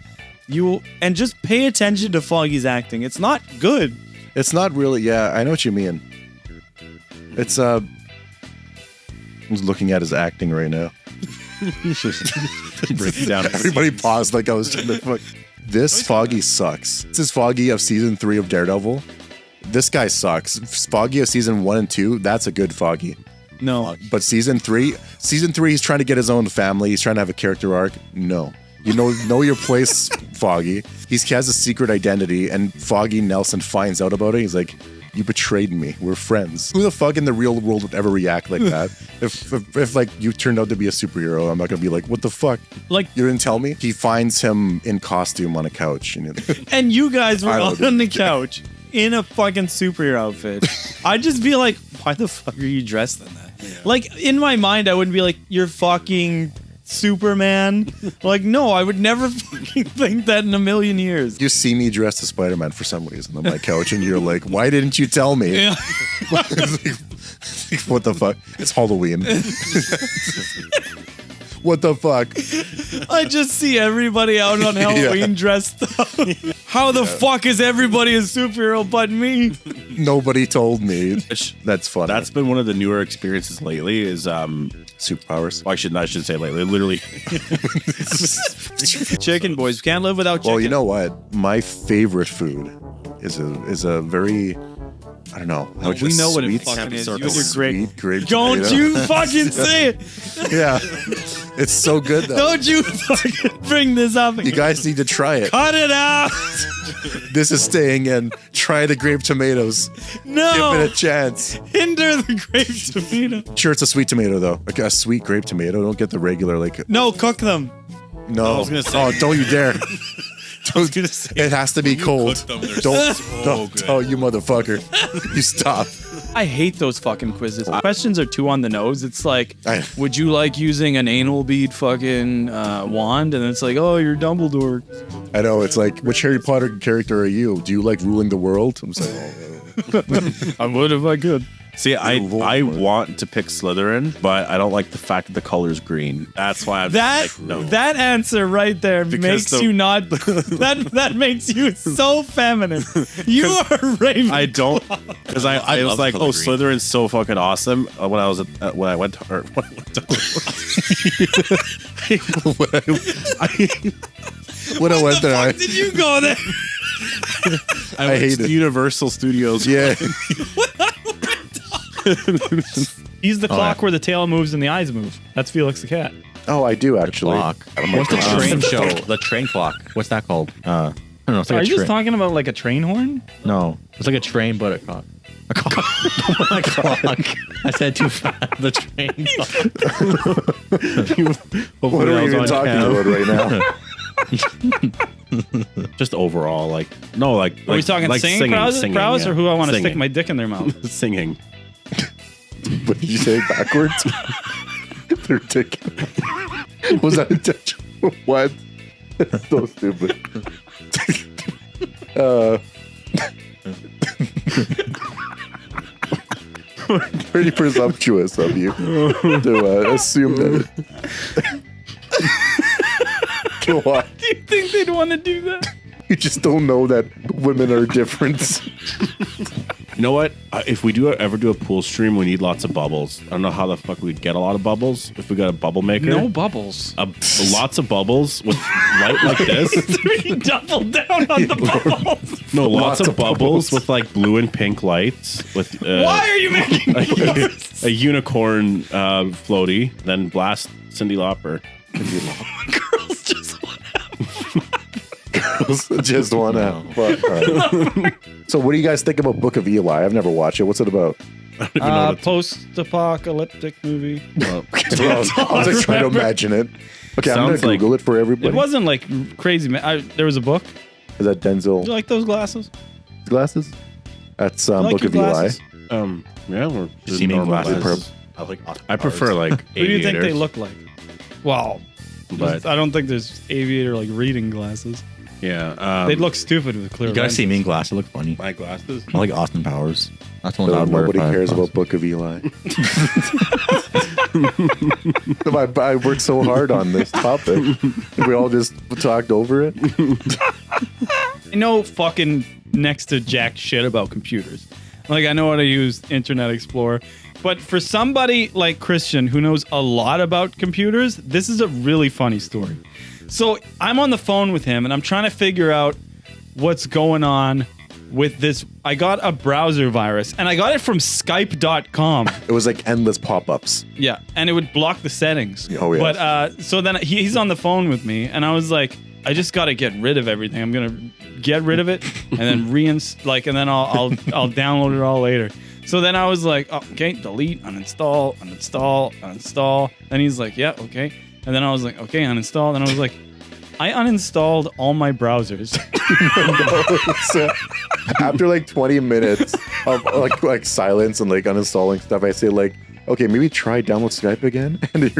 And just pay attention to Foggy's acting. It's not good. It's not really. Yeah, I know what you mean. It's I'm just looking at his acting right now. Break it down. Everybody paused like I was trying to. This Foggy sucks. This is Foggy of season 3 of Daredevil. This guy sucks. Foggy of season 1 and 2. That's a good Foggy. No, but season 3, he's trying to get his own family. He's trying to have a character arc. No. You know your place, Foggy. He has a secret identity, and Foggy Nelson finds out about it. He's like, you betrayed me. We're friends. Who the fuck in the real world would ever react like that? if like you turned out to be a superhero, I'm not gonna be like, what the fuck? Like, you didn't tell me? He finds him in costume on a couch. And you guys were on the couch in a fucking superhero outfit. I'd just be like, why the fuck are you dressed in that? Yeah. Like, in my mind, I wouldn't be like, you're fucking Superman. Like, no, I would never fucking think that in a million years. You see me dressed as Spider-Man for some reason on my couch, and you're like, why didn't you tell me? Yeah. What the fuck? It's Halloween. What the fuck? I just see everybody out on Halloween dressed up. How the fuck is everybody a superhero but me? Nobody told me. That's funny. That's been one of the newer experiences lately is superpowers. Well, I should say lately. Literally. Chicken, boys. Can't live without chicken. Well, you know what? My favorite food is a very, I don't know. No, we know what it fucking is. You and your great grape Don't tomato. you fucking say it. Yeah. It's so good though. Don't you fucking bring this up again. You guys need to try it. Cut it out. This is staying in. Try the grape tomatoes. No. Give it a chance. Hinder the grape tomato. Sure, it's a sweet tomato though. Like a sweet grape tomato. Don't get the regular like. No, cook them. No. I was gonna say. Oh, don't you dare. It has to be cold. Them, Don't. good. Oh, you motherfucker. You stop. I hate those fucking quizzes. Questions are too on the nose. It's like, would you like using an anal bead fucking wand? And it's like, oh, you're Dumbledore. I know. It's like, which Harry Potter character are you? Do you like ruling the world? I'm just like, I would if I could. See, I want to pick Slytherin, but I don't like the fact that the color's green. That's why I'm like, no. That answer right there Because makes you not that makes you so feminine. You are Ravenclaw. I don't because I was like, oh, Slytherin's so fucking awesome when I was when I went to when I went there, did you go there? I went hate to it. Universal Studios. Yeah. He's the clock where the tail moves and the eyes move. That's Felix the cat. Oh, I do actually. Clock. Oh my What's the God. train show? The train clock. What's that called? I don't know. It's like Are a you just train. talking about like a train horn? No, it's like a train, but a clock. A clock. A clock. I said too fast. The train clock. What are we even talking about right now? Just overall, like no, like Are we talking like singing prowess, yeah. or who I want to stick Singing. my dick in their mouth? Singing. What did you say backwards? They're taking. Was that intentional? What? That's so stupid. Pretty presumptuous of you to assume that. Go on. Do you think they'd want to do that? You just don't know that women are different. You know what? If we ever do a pool stream, we need lots of bubbles. I don't know how the fuck we'd get a lot of bubbles if we got a bubble maker. No bubbles. Lots of bubbles with light like this. We double down on the bubbles. No, lots of bubbles with like blue and pink lights. With Why are you making a unicorn floaty? Then blast Cyndi Lauper. girls just want Just one out. So, what do you guys think about Book of Eli? I've never watched it. What's it about? post-apocalyptic movie. I was like trying to imagine it. Okay, I'm gonna Sounds like- Google it for everybody. It wasn't like crazy. There was a book. Is that Denzel You like those glasses? glasses? That's You like Book your of Eli. glasses? Yeah, we're See me in normal glasses. glasses. I prefer like Who do you think they aviators, look like? Wow. but I don't think there's aviator like reading glasses. yeah, They'd look stupid with clear You gotta lenses. see me in glass. It looks funny. my glasses. I like Austin Powers. That's one So I would wear nobody if I had cares glasses. about Book of Eli. I worked so hard on this topic. We all just talked over it. I know fucking next to jack shit about computers. Like, I know how to use Internet Explorer. But for somebody like Christian who knows a lot about computers, this is a really funny story. So I'm on the phone with him and I'm trying to figure out what's going on with this. I got a browser virus and I got it from Skype.com. It was like endless pop-ups. Yeah, and it would block the settings. Oh, yes. But so then he's on the phone with me, and I was like, I just got to get rid of everything. I'm gonna get rid of it, and then and then I'll download it all later. So then I was like, oh, okay, delete, uninstall, uninstall, uninstall. Then he's like, yeah, okay. And then I was like, okay, uninstall. Then I was like, I uninstalled all my browsers. So, after like 20 minutes of like silence and like uninstalling stuff, I say like, okay, maybe try download Skype again. And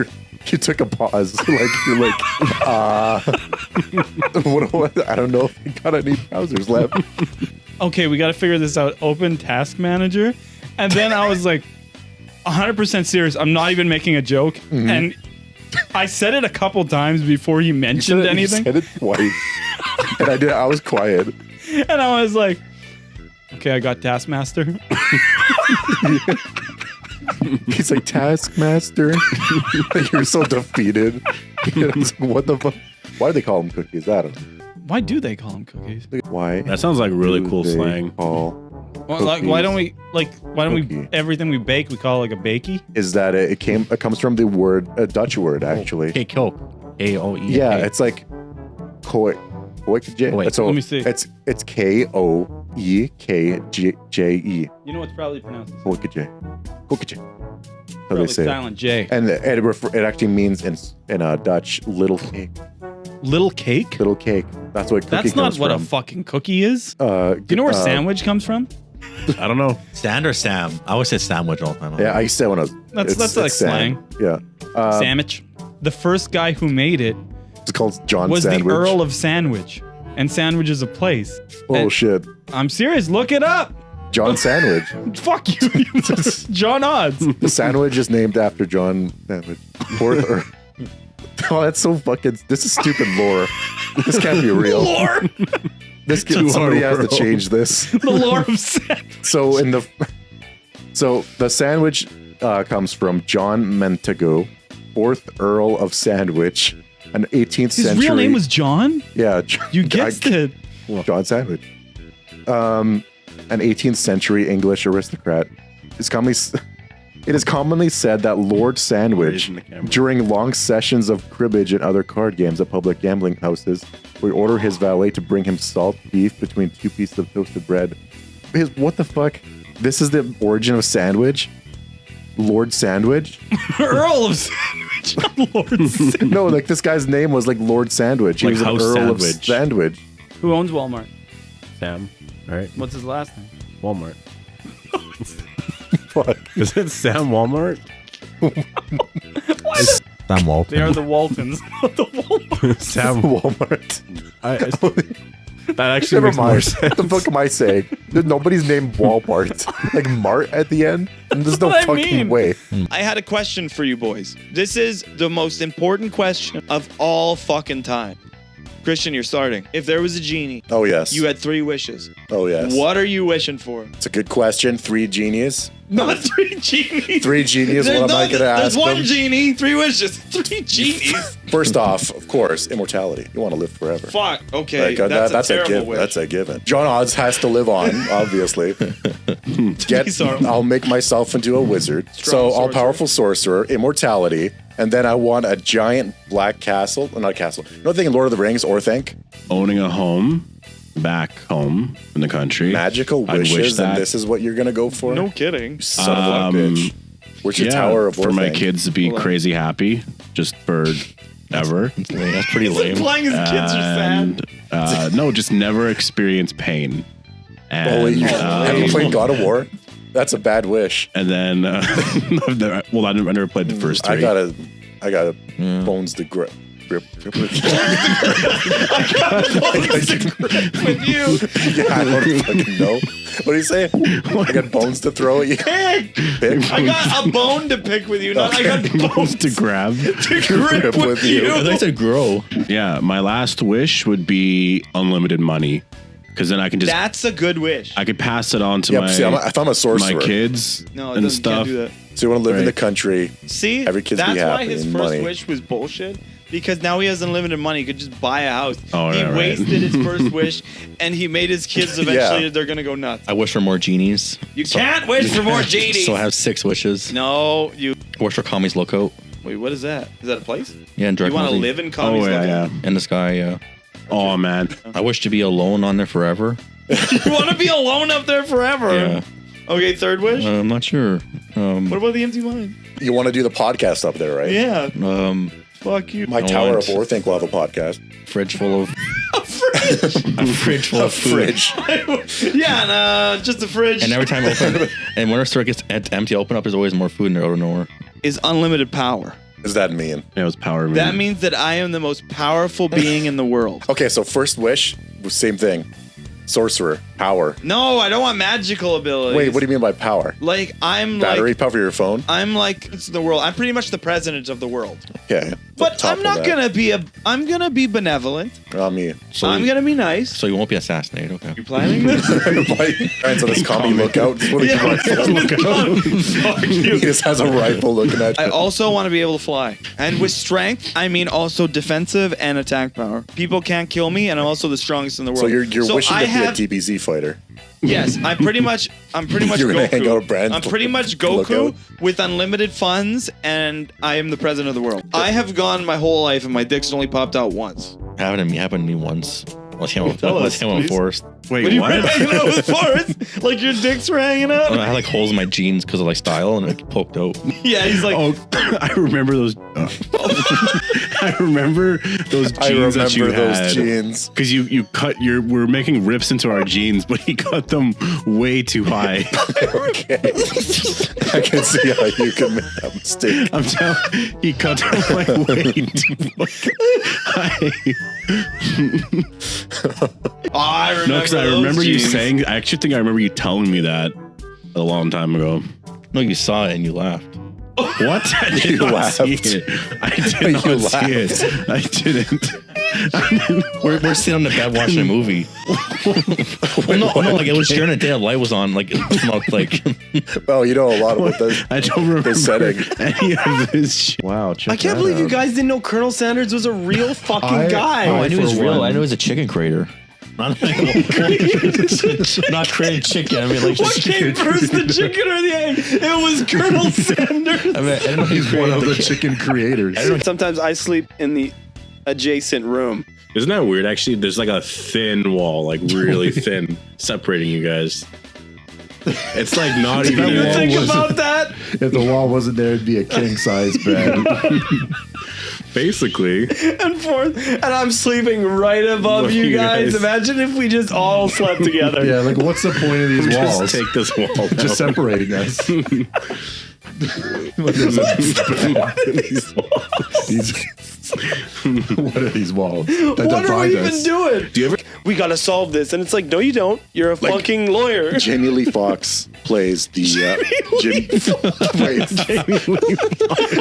you took a pause. Like you're like, what, I don't know if I got any browsers left. Okay, we got to figure this out. Open Task Manager. And then I was like, 100% serious. I'm not even making a joke. Mm-hmm. And I said it a couple times before he mentioned anything. You said it twice. And I was quiet. And I was like, okay, I got Taskmaster. He's like, Taskmaster. Like, you're so defeated. It's like, what the fuck? Why do they call them cookies? I don't know. Why do they call them cookies? Why? That sounds like really do cool they slang. Call Well, like, why don't we Cookie. everything we bake we call it like a bakey? is that it comes from the word, a Dutch word actually. Hey, Coke. A-O-E. Yeah, it's like Koekje. Wait, So let me see. It's Koekje. You know what's probably pronounced Koekje. How probably they say it. silent J. And it actually means in Dutch little cake. Little cake? Little cake. That's what cookie That's not comes what from. a fucking cookie is. Do you know where sandwich comes from? I don't know. Sand or Sam? I always say sandwich all the time. Yeah, I used to say when I was. That's like sand. Yeah. Sandwich. The first guy who made it It's called John was Sandwich. the Earl of Sandwich. And Sandwich is a place. Oh And- shit. I'm serious. Look it up. John Sandwich. Fuck you. John Odds. The sandwich is named after John Sandwich. Oh, that's so fucking. This is stupid lore. This can't be real. Lore. Somebody has to change this. The lore of sandwich. So the sandwich comes from John Montagu, 4th Earl of Sandwich, an 18th His century. real name was John? Yeah. You guessed it. John Sandwich. An 18th century English aristocrat. His It is commonly said that Lord Sandwich, Raising the camera. during long sessions of cribbage and other card games at public gambling houses, would order his valet to bring him salt beef between 2 pieces of toasted bread. What the fuck? This is the origin of sandwich? Lord Sandwich? Earl of Sandwich, not Lord Sandwich. No, like this guy's name was like Lord Sandwich. He Like was an House Earl of Sandwich. Sandwich. Who owns Walmart? Sam. All right. What's his last name? Walmart. Fuck. Is it Sam Walmart? Sam Walton. They are the Waltons, not the Walmart. Sam Walmart. That actually Never makes more mind. sense. What the fuck am I saying? There's nobody's named Walmart. Like Mart at the end? And there's no That's what I fucking mean. way. I had a question for you boys. This is the most important question of all fucking time. Christian, you're starting. If there was a genie, Oh, yes. you had 3 wishes. Oh, yes. What are you wishing for? It's a good question. 3 genies. Not 3 genies. 3 genies. There's What am I going to ask There's 1 them? genie, 3 wishes. 3 genies. First off, of course, immortality. You want to live forever. Fuck. Okay, Like, that's a terrible given. wish. That's a given. John Odds has to live on, obviously. I'll make myself into a wizard. So all-powerful sorcerer, immortality, and then I want a giant black castle. Not a castle. Another thing in Lord of the Rings, Orthanc. Owning a home back home in the country. Magical I'd wish wishes, and that. this is what you're gonna go for? No kidding. Son of a bitch. Where's your tower of for my Orthanc? kids to be crazy happy just for ever. That's pretty lame. Implying his kids are sad. And, no, just never experience pain. And, Have you played God of War? That's a bad wish. And then, well, I never played the first 3. I got bones to grip. Grip with you. Yeah, I don't fucking know. What do you say? I got bones to throw at you. Pick. I got a bone to pick with you. Not I got bones to grab. to grip with you. I said grow. Yeah, my last wish would be unlimited money. Because then I can just... That's a good wish. I could pass it on to Yeah, see, if I'm a sorcerer. my kids No, it and doesn't, stuff. can't do that. So you want to live in Right. the country. See, Every kid's that's be happy why his and first money. wish was bullshit. Because now he has unlimited money. He could just buy a house. Oh, he yeah, right. wasted his first wish, and he made his kids eventually. They're gonna go nuts. I wish for more genies. You can't wish for more genies. So I have 6 wishes. No, you. I wish for Kami's Lookout. Wait, what is that? Is that a place? Yeah, in You want to Dragon's live in Kami's Oh, yeah, Lookout? yeah. in the sky, yeah. Oh, man. I wish to be alone on there forever. You want to be alone up there forever? Yeah. Okay, third wish. I'm not sure. What about the empty mind? You want to do the podcast up there, right? Yeah. Um, Fuck you. My I Tower want- of Orthanc will have a podcast. fridge full of A fridge. a fridge full A of food. fridge. Yeah, and just a fridge. And every time I open, and when our store gets empty, I open up. There's always more food in there out of nowhere. is unlimited power. What does that mean? It was power. That means that I am the most powerful being in the world. Okay, so first wish, same thing. Sorcerer, power. No, I don't want magical abilities. Wait, what do you mean by power? Like I'm Battery like power for your phone? I'm like it's the world. I'm pretty much the president of the world. Okay. But Top I'm of not that. gonna be I'm gonna be benevolent. Not me. I'm gonna be nice. So you won't be assassinated, okay? You planning this? Friends on this commie lookout. That's what he wants. Fuck He you. just has a rifle looking at I you. also want to be able to fly. And with strength, I mean also defensive and attack power. People can't kill me, and I'm also the strongest in the world. So you're wishing I to have, be a DBZ fighter. Yes, I'm pretty much You're gonna Goku. hang out with Brand's I'm pretty much Goku lookout? with unlimited funds, and I am the president of the world. I have gone my whole life, and my dick's only popped out once. Happened to me once. Let's hang Tell us, on please. Forest. Wait, When you what? were hanging out with Forrest, like your dicks were hanging out. I had like holes in my jeans because of like style, and it poked out. Yeah, he's like, Oh, I remember those. I remember those jeans I remember that you those had. jeans. Because you cut we're making rips into our jeans, but he cut them way too high. Okay. I can see how you can make that mistake. I'm telling he cut them like way too fucking high. I remember. No, because I those remember you jeans. saying. I actually think I remember you telling me that a long time ago. No, you saw it and you laughed. What? I did You not laughed. see it. I did not You see it. I didn't. We're sitting on the bed watching a movie. Well, no, like it was during the day. The light was on. Like it smelled like. Well, you know a lot about this. I don't remember setting. any of this shit. Wow. I can't believe you guys didn't know Colonel Sanders was a real fucking guy. Oh, I knew it was for real. one- I knew it was a chicken crater. Not created chicken. I mean, like What came first, the chicken or the egg? It was Colonel Sanders. I mean, I don't know He's one of the chicken creators. Sometimes I sleep in the adjacent room. Isn't that weird? Actually, there's like a thin wall, like really thin, separating you guys. It's like not even. You think about that? If the wall wasn't there, it'd be a king size bed. Basically. And I'm sleeping right above you guys. Imagine if we just all slept together. Yeah, like what's the point of these walls? Just take this wall. Just separating us. What are these walls? What are we even doing? Do you ever? We gotta solve this, and it's like, no, you don't. You're a fucking lawyer. Jamie Lee Fox plays the what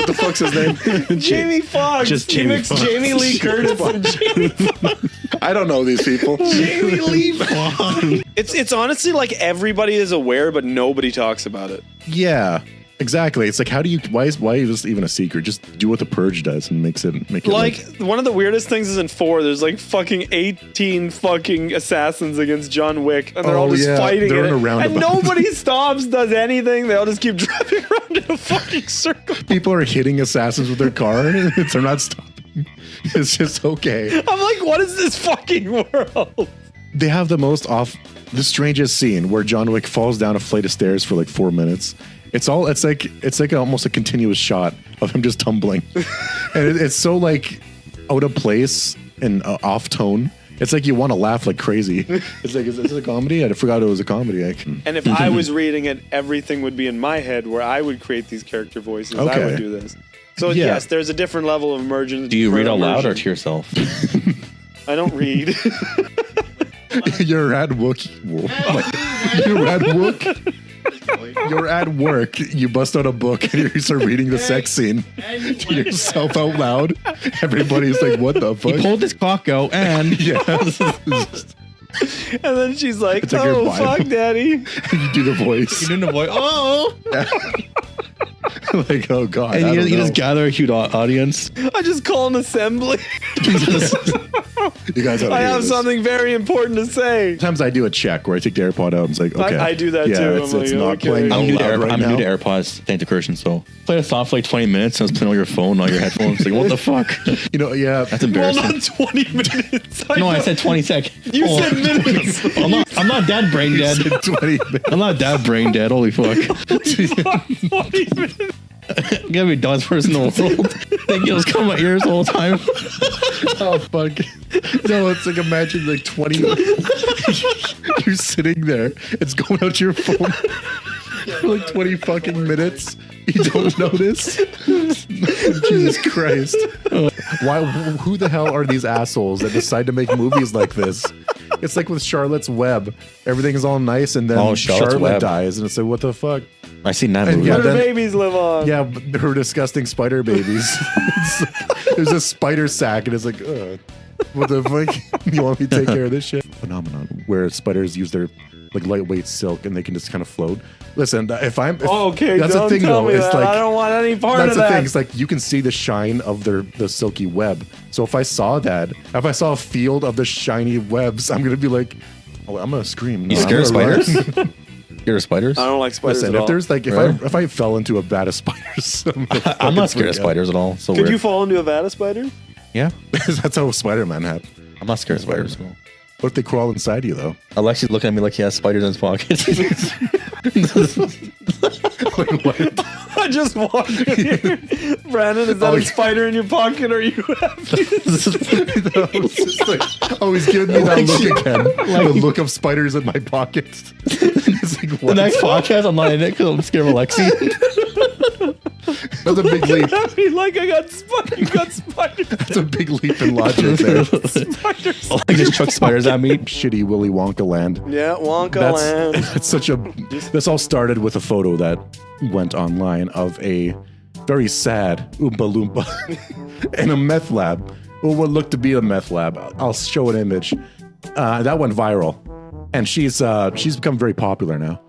the fuck's his name? Jamie Foxx. Just He Jamie mixed Foxx. Jamie Lee Curtis and Jamie Foxx. I don't know these people. Jamie Lee Foxx. It's honestly like everybody is aware, but nobody talks about it. Yeah, exactly. It's like, how do you? Why is this even a secret? Just do what the Purge does and make it Like, one of the weirdest things is in 4, there's like fucking 18 fucking assassins against John Wick, and they're all just fighting they're in in a it, and roundabout. nobody stops, does anything. They all just keep driving around in a fucking circle. people are hitting assassins with their car. They're not stopping. It's just okay. I'm like, what is this fucking world? They have the strangest scene where John Wick falls down a flight of stairs for like 4 minutes. It's like almost a continuous shot of him just tumbling, and it's so like out of place and off tone. It's like you want to laugh like crazy. It's like, is this a comedy? I forgot it was a comedy. And if I was reading it, everything would be in my head where I would create these character voices. I Okay. would do this. So Yeah. yes, there's a different level of immersion. Do you read out loud or to yourself? I don't read. You're at work. You're at work. You're at work. You bust out a book and you start reading the sex scene to yourself out loud. Everybody's like, "What the fuck?" He pulled his cock out and Yeah. And then she's like, It's like your "Oh Bible. fuck, daddy." You do the voice. you didn't avoid. Oh, Like, oh god. and I you don't just know. gather a huge audience. I just call an assembly. You guys I have something very important to say. Sometimes I do a check where I take the AirPod out and it's like, okay. I do that yeah, too. It's, I'm it's like, not okay. playing. I'm new to out loud right now. AirPods. Thank the Christian. So play a song for like 20 minutes and I was playing on your phone, on your headphones. Like, what the fuck? You know, yeah. That's Well, embarrassing. not 20 minutes. No, I said 20 seconds. You said minutes. I'm not dead brain dead. 20 minutes. I'm not dead brain dead. Holy fuck. 20 minutes. I'm gonna be the dumbest person in the world. Think you'll just come my ears the whole time. Oh, fuck. No, it's like, imagine like 20. You're sitting there. It's going out your phone for like 20 fucking minutes. You don't notice? Jesus Christ. Why? Who the hell are these assholes that decide to make movies like this? It's like with Charlotte's Web. Everything is all nice and then Charlotte's Charlotte Web. dies. And it's like, what the fuck? I seen that And movie. yeah, Where do then- babies live on? Yeah, but her disgusting spider babies. It's like, there's a spider sack, and it's like, ugh, what the fuck? You want me to take care of this shit? Phenomenon where spiders use their like lightweight silk and they can just kind of float. Listen, if Okay, that's don't the thing tell though. me It's that. like I don't want any part that's of the that. thing. It's like you can see the shine of the silky web. So if I saw that, if I saw a field of the shiny webs, I'm gonna be like, oh, I'm gonna scream. No, You I'm scared of gonna run. spiders? Scared of spiders? I don't like spiders Listen, at if all. there's like Really? if I fell into a vat of spiders, I'm not scared of spiders at all. So Could weird. you fall into a vat of spiders? Yeah, That's how Spider-Man happened. I'm not scared of spiders at all. What if they crawl inside you though? Alexi's looking at me like he has spiders in his pockets. Like, what? I just walked in here. Brandon, is that a spider in your pocket or are you happy? It's just like, oh, he's giving me that look again. The look of spiders in my pockets. It's like, The what? next podcast, I'm not in it because I'm scared of Alexi. That's a big leap. Happy like I got spiders. You got spiders. That's a big leap in logic there. Spiders. I just chuck spiders at me. Shitty Willy Wonka land. Yeah, Wonka land. That's such a. This all started with a photo that went online of a very sad Oompa Loompa in a meth lab. Well, what looked to be a meth lab. I'll show an image. That went viral, and she's become very popular now,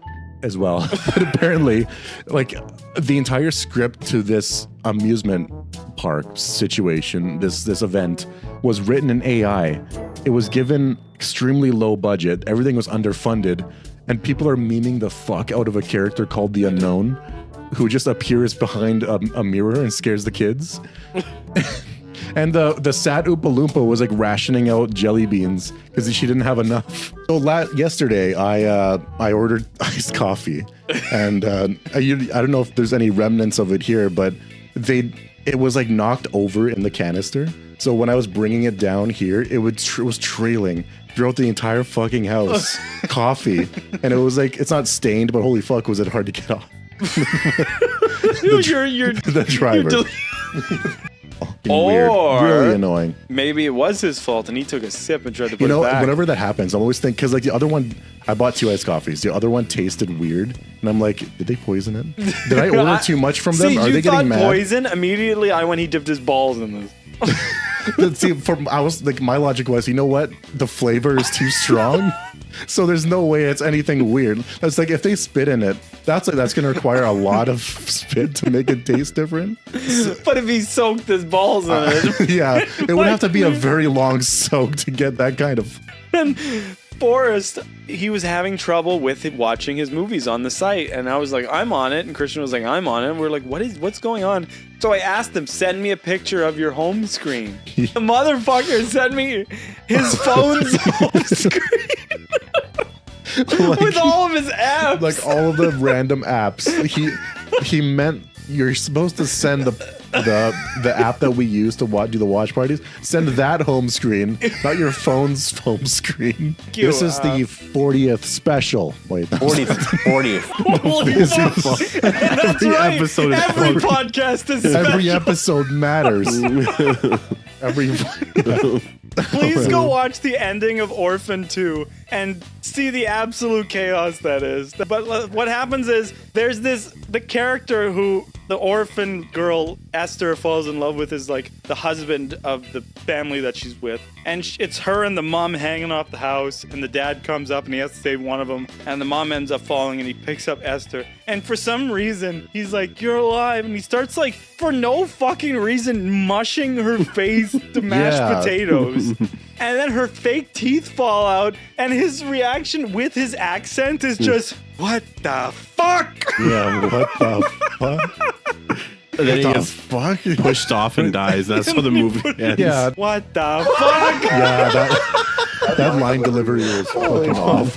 as well. But apparently, like the entire script to this amusement park situation, this event was written in AI. It was given extremely low budget. Everything was underfunded, and people are memeing the fuck out of a character called the Unknown, who just appears behind a mirror and scares the kids. And the sad Oompa Loompa was like rationing out jelly beans because she didn't have enough. So yesterday I ordered iced coffee, and I don't know if there's any remnants of it here, but it was like knocked over in the canister. So when I was bringing it down here, it was trailing throughout the entire fucking house. Coffee, and it was like, it's not stained, but holy fuck, was it hard to get off. The driver. Weird. Really annoying. Maybe it was his fault and he took a sip and tried to put You know, it back. whenever that happens, I'm always thinking, because like the other one, I bought 2 iced coffees. The other one tasted weird, and I'm like, did they poison it? Did I order too much from them? See, Are you they thought getting mad? poison? Immediately, I went, he dipped his balls in this. See, I was like, my logic was, you know what? The flavor is too strong, so there's no way it's anything weird. That's like, if they spit in it, that's going to require a lot of spit to make it taste different. But if he soaked his balls in it, yeah, it would have to be a very long soak to get that kind of. And Forrest, he was having trouble with watching his movies on the site, and I was like, I'm on it, and Christian was like, I'm on it, and we're like, what's going on? So I asked him, send me a picture of your home screen. The motherfucker sent me his phone's home screen. With all of his apps. Like all of the random apps. He meant you're supposed to send the app that we use to do the watch parties. Send that home screen, not your phone's home screen. This is the 40th special. Wait, 40th. Every episode is Every podcast is special. Every episode matters. Please go watch the ending of Orphan 2 and see the absolute chaos that is. But what happens is there's the character who the orphan girl Esther falls in love with is like the husband of the family that she's with. And it's her and the mom hanging off the house, and the dad comes up and he has to save one of them, and the mom ends up falling and he picks up Esther. And for some reason, he's like, "You're alive," and he starts like, for no fucking reason, mushing her face to mashed potatoes. And then her fake teeth fall out, and his reaction with his accent is just, "What the fuck?" Yeah, what the fuck? And then he gets pushed off and dies. That's how the movie ends. Yeah. What the fuck? Yeah, that line delivery is fucking off.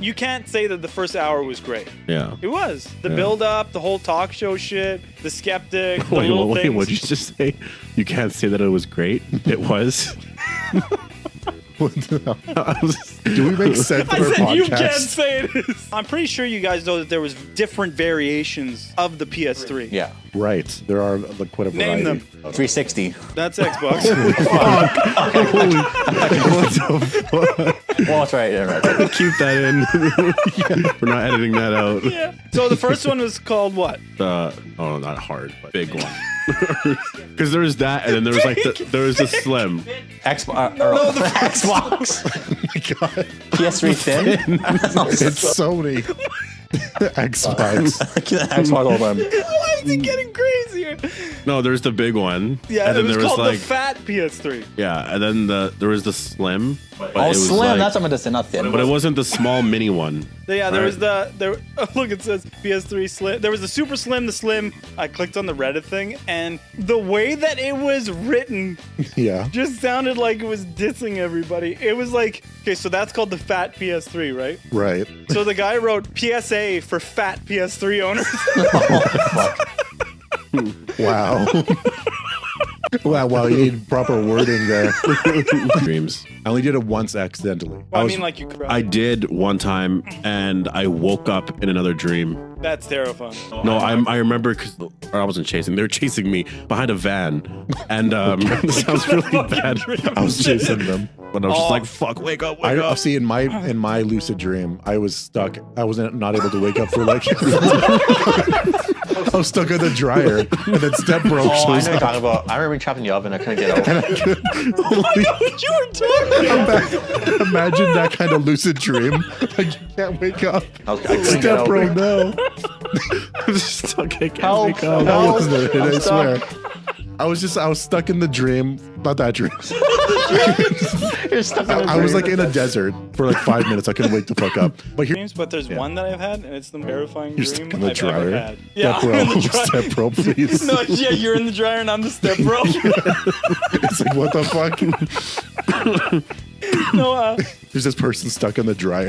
You can't say that the first hour was great. Yeah. It was. The build up, the whole talk show shit, the skeptic, the Wait, little things. what'd you just say? You can't say that it was great. It was. Do we make sense of I our said podcast? you can't say it is. I'm pretty sure you guys know that there was different variations of the PS3. Yeah. Right. There are like quite a variety. Name them. 360. That's Xbox. Well, that's right. Yeah, right. Keep that in. We're not editing that out. Yeah. So the first one was called what? Oh, not hard, but big one. Because there was that, and then there was like there was the slim. Xbox. the Xbox. Oh my god. PS3 thin. It's Sony. Xbox. Xbox all them. Why is it getting crazier? No, there's the big one. Yeah, and then it was there was called like the fat PS3. yeah, and then there was the slim. But Oh, it was slim. like- That's what I meant to say, not thin. But it wasn't the small mini one. Yeah, there Right. was look, it says PS3 Slim. There was the Super Slim, the Slim. I clicked on the Reddit thing, and the way that it was written Yeah. just sounded like it was dissing everybody. It was like, okay, so that's called the fat PS3, right? Right. So the guy wrote PSA for fat PS3 owners. Wow. Wow, you need proper wording there. Dreams. I only did it once accidentally. I mean, like you cried. I did one time, and I woke up in another dream. That's terrifying. No, I remember because I wasn't chasing. They were chasing me behind a van, and this sounds really bad. I was chasing them. But I was just like, "Fuck, wake up, wake I up!" see in my lucid dream, I was stuck. I wasn't not able to wake up for like. I was stuck in the dryer, and then Step Bro Oh, I know shows what you're up. talking about. I remember being trapped in the oven. I couldn't get out. What you were talking about? Imagine that kind of lucid dream. Like you can't wake up. I couldn't get Step out. Bro, no. I'm just stuck. I can't Help, wake up. That help. wasn't it, I'm I swear. stuck. I was stuck in the dream. Not that dream. I was like in a desert for like 5 minutes. I couldn't wake the fuck up. But here, But there's one that I've had, and it's the terrifying you're dream stuck in the I've ever dryer. had. Yeah, Step I'm in bro, the dryer. step bro, please. No, yeah, you're in the dryer and I'm the step bro. It's like, what the fuck? No, There's this person stuck in the dryer.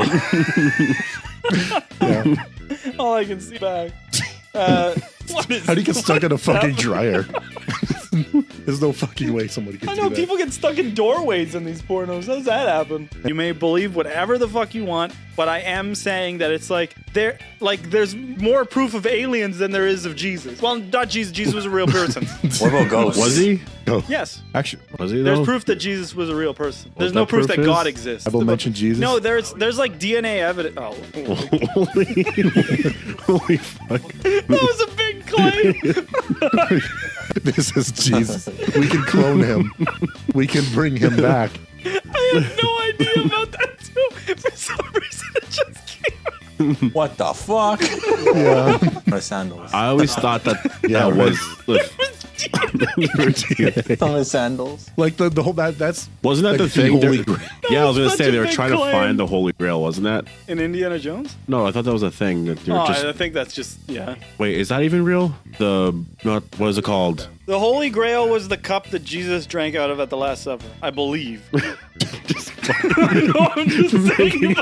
Yeah. all I can see back. What is How do you get stuck in a fucking dryer? There's no fucking way somebody can I do know that. people get stuck in doorways in these pornos. How does that happen? You may believe whatever the fuck you want, but I am saying that it's like there's more proof of aliens than there is of Jesus. Well, not Jesus. Jesus was a real person. What about ghosts? Was he? Yes. Actually, was he There's though? proof that Jesus was a real person. There's that no proof proof that is? God exists. Bible mentioned Jesus? No, there's like DNA evidence. Oh, Holy fuck. that was a big claim. This is Jesus. We can clone him. We can bring him back. I had no idea about that too. For some reason, it just came. What the fuck? Yeah. My sandals. I always thought that Yeah, that was On my sandals. Like the whole that's wasn't that like the thing? Holy They're- Grail. Yeah, I was gonna such say a they were big trying to claim. find the Holy Grail, wasn't that? In Indiana Jones? No, I thought that was a thing that they were Oh, just. I think that's just yeah. Wait, is that even real? The not what is it called? The Holy Grail was the cup that Jesus drank out of at the Last Supper, I believe. No, I'm just saying.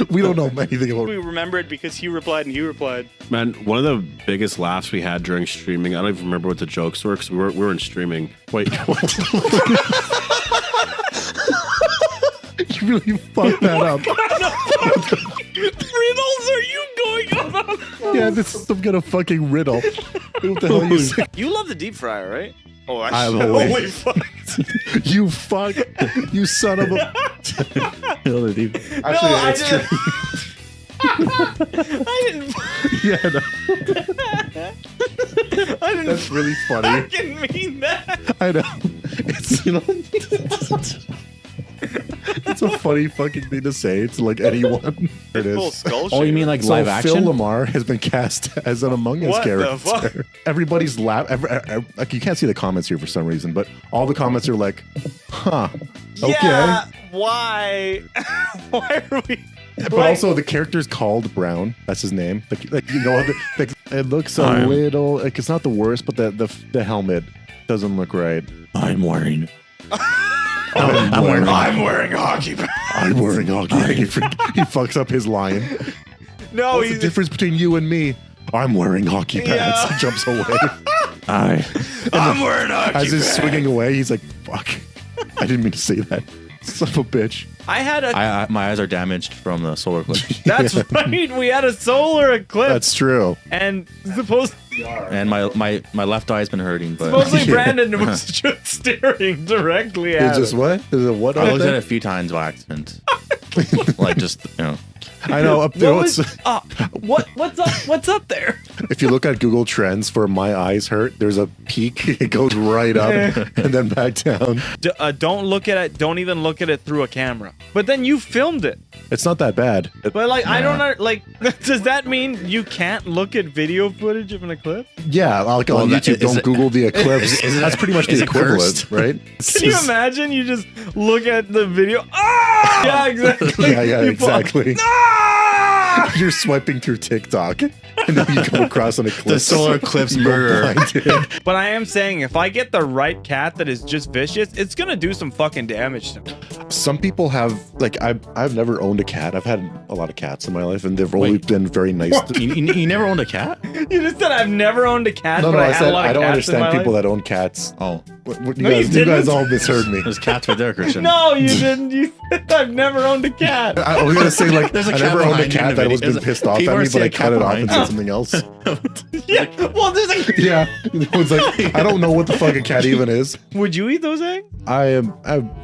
We don't know anything about We remember it because he replied and he replied. Man, one of the biggest laughs we had during streaming. I don't even remember what the jokes were because we weren't streaming. Wait, what? You really fucked that up. Riddles are you going on? Yeah, this is some kind of fucking riddle. What the hell are you saying? You love the deep fryer, right? Oh, I'm shit. away. Holy fuck. You fuck. You son of a. Actually, I it's true. I didn't Yeah, no. I didn't That's really funny. fucking mean that. I know. It's, you know. It's a funny fucking thing to say to like anyone. It Full is. skull Oh, you mean like So live Phil action? Lamar has been cast as an Among Us What the character. fuck? Everybody's like you can't see the comments here for some reason, but all the comments are like, "Huh, okay." Yeah, why? Why are we? But also the character's called Brown. That's his name. Like you know, it looks a little like it's not the worst, but the helmet doesn't look right. I'm wearing. I'm wearing hockey pants. I'm wearing hockey. He fucks up his line. No, What's the difference between you and me? I'm wearing hockey pants. Yeah. He jumps away. I'm wearing hockey As he's pants. swinging away, he's like, "Fuck! I didn't mean to say that. Son of a bitch." I had a. My eyes are damaged from the solar eclipse, That's right. We had a solar eclipse, That's true. and supposedly and my left eye's been hurting. But Yeah. Brandon was just staring directly at It's just it. what? Is it what? I out looked at there? it a few times by accident. Like just I know. Up there, What's up there? if you look at Google Trends for "my eyes hurt," there's a peak. It goes right up and then back down. Don't look at it. Don't even look at it through a camera. But then you filmed it. It's not that bad. But like, I don't know. Like, does that mean you can't look at video footage of an eclipse? Yeah, like on that- YouTube, is don't it- Google the eclipse. is it- That's pretty much is the it equivalent, cursed? right? Can you imagine? You just look at the video. Ah! Yeah, exactly. Yeah, You fall- exactly. Ah! You're swiping through TikTok, and then you come across an eclipse. the solar eclipse You go murder. blind. But I am saying, if I get the right cat that is just vicious, it's gonna do some fucking damage to me. Some people have like I've never owned a cat. I've had a lot of cats in my life, and they've always been very nice. You never owned a cat? You just said I've never owned a cat, No, but no, I I had said a lot of I don't cats in my understand people life. that own cats. Oh, You you guys all misheard me. there's cats right there, Christian. No, you didn't. You said I've never owned a cat. I was gonna say like There's a I cat never owned a behind you in cat the that was video. been pissed off at People are me, but I saying cut it off and cat said something else. Yeah. Well, there's a. Yeah, it was like I don't know what the fuck a cat even is. Would you eat those eggs? I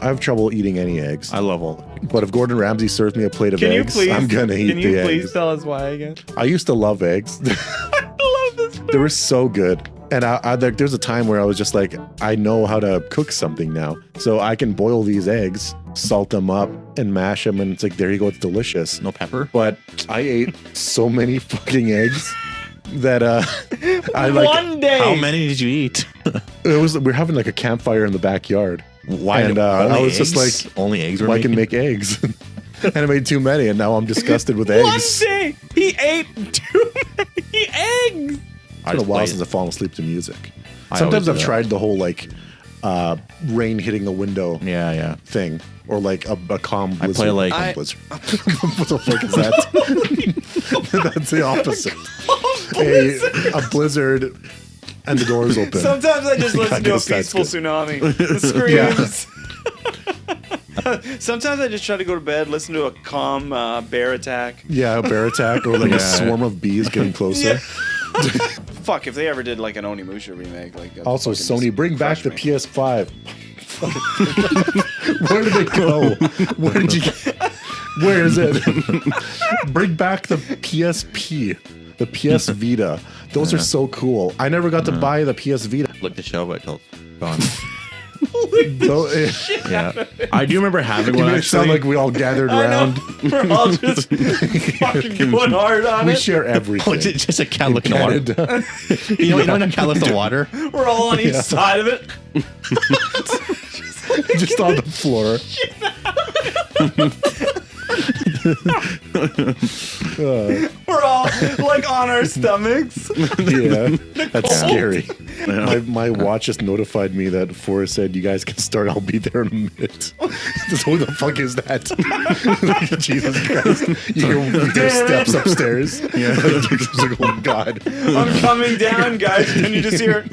have trouble eating any eggs. I love all. But if Gordon Ramsay serves me a plate of Can you eggs, please? I'm gonna eat Can you the please eggs. tell us why again? I used to love eggs. I love this. They were so good. And there's a time where I was just like, I know how to cook something now. So I can boil these eggs, salt them up, and mash them. And it's like, there you go. It's delicious. No pepper? But I ate so many fucking eggs that I like. One day. How many did you eat? We're having like a campfire in the backyard. Why? And I was just like, only eggs were I can making? make eggs. And I made too many, and now I'm disgusted with eggs. One day he ate too many eggs. It's been a while since I've fallen asleep to music. I Sometimes always I've do that. tried the whole like rain hitting the window Yeah. thing, or like a calm blizzard. play, like- Calm blizzard. What the fuck is that? That's the opposite. A blizzard and the doors open. Sometimes I just listen to a guess that's peaceful good. tsunami. The screams. Sometimes I just try to go to bed, listen to a calm bear attack. Yeah, a bear attack or like a swarm of bees getting closer. Fuck, if they ever did like an Onimusha remake, like Also, fucking Sony, just bring back the crush me. PS5. Where did they go? Where did you? Where is it? Bring back the PSP, the PS Vita. Those are so cool. I never got to buy the PS Vita. Look the shelf until gone. Yeah, I do remember having you one. made it sound Actually, like we all gathered I know. around. We're all just fucking going hard on We it. share everything. just a cat looking at water. Canada. You know when a cat looks at water? We're all on each side of it. Just on the floor. We're all like on our stomachs. Yeah, that's scary. My watch just notified me that Forrest said, "You guys can start. I'll be there in a minute." Just, who the fuck is that? Jesus Christ! You hear steps upstairs. Yeah, like, oh God. I'm coming down, guys. Can you just hear?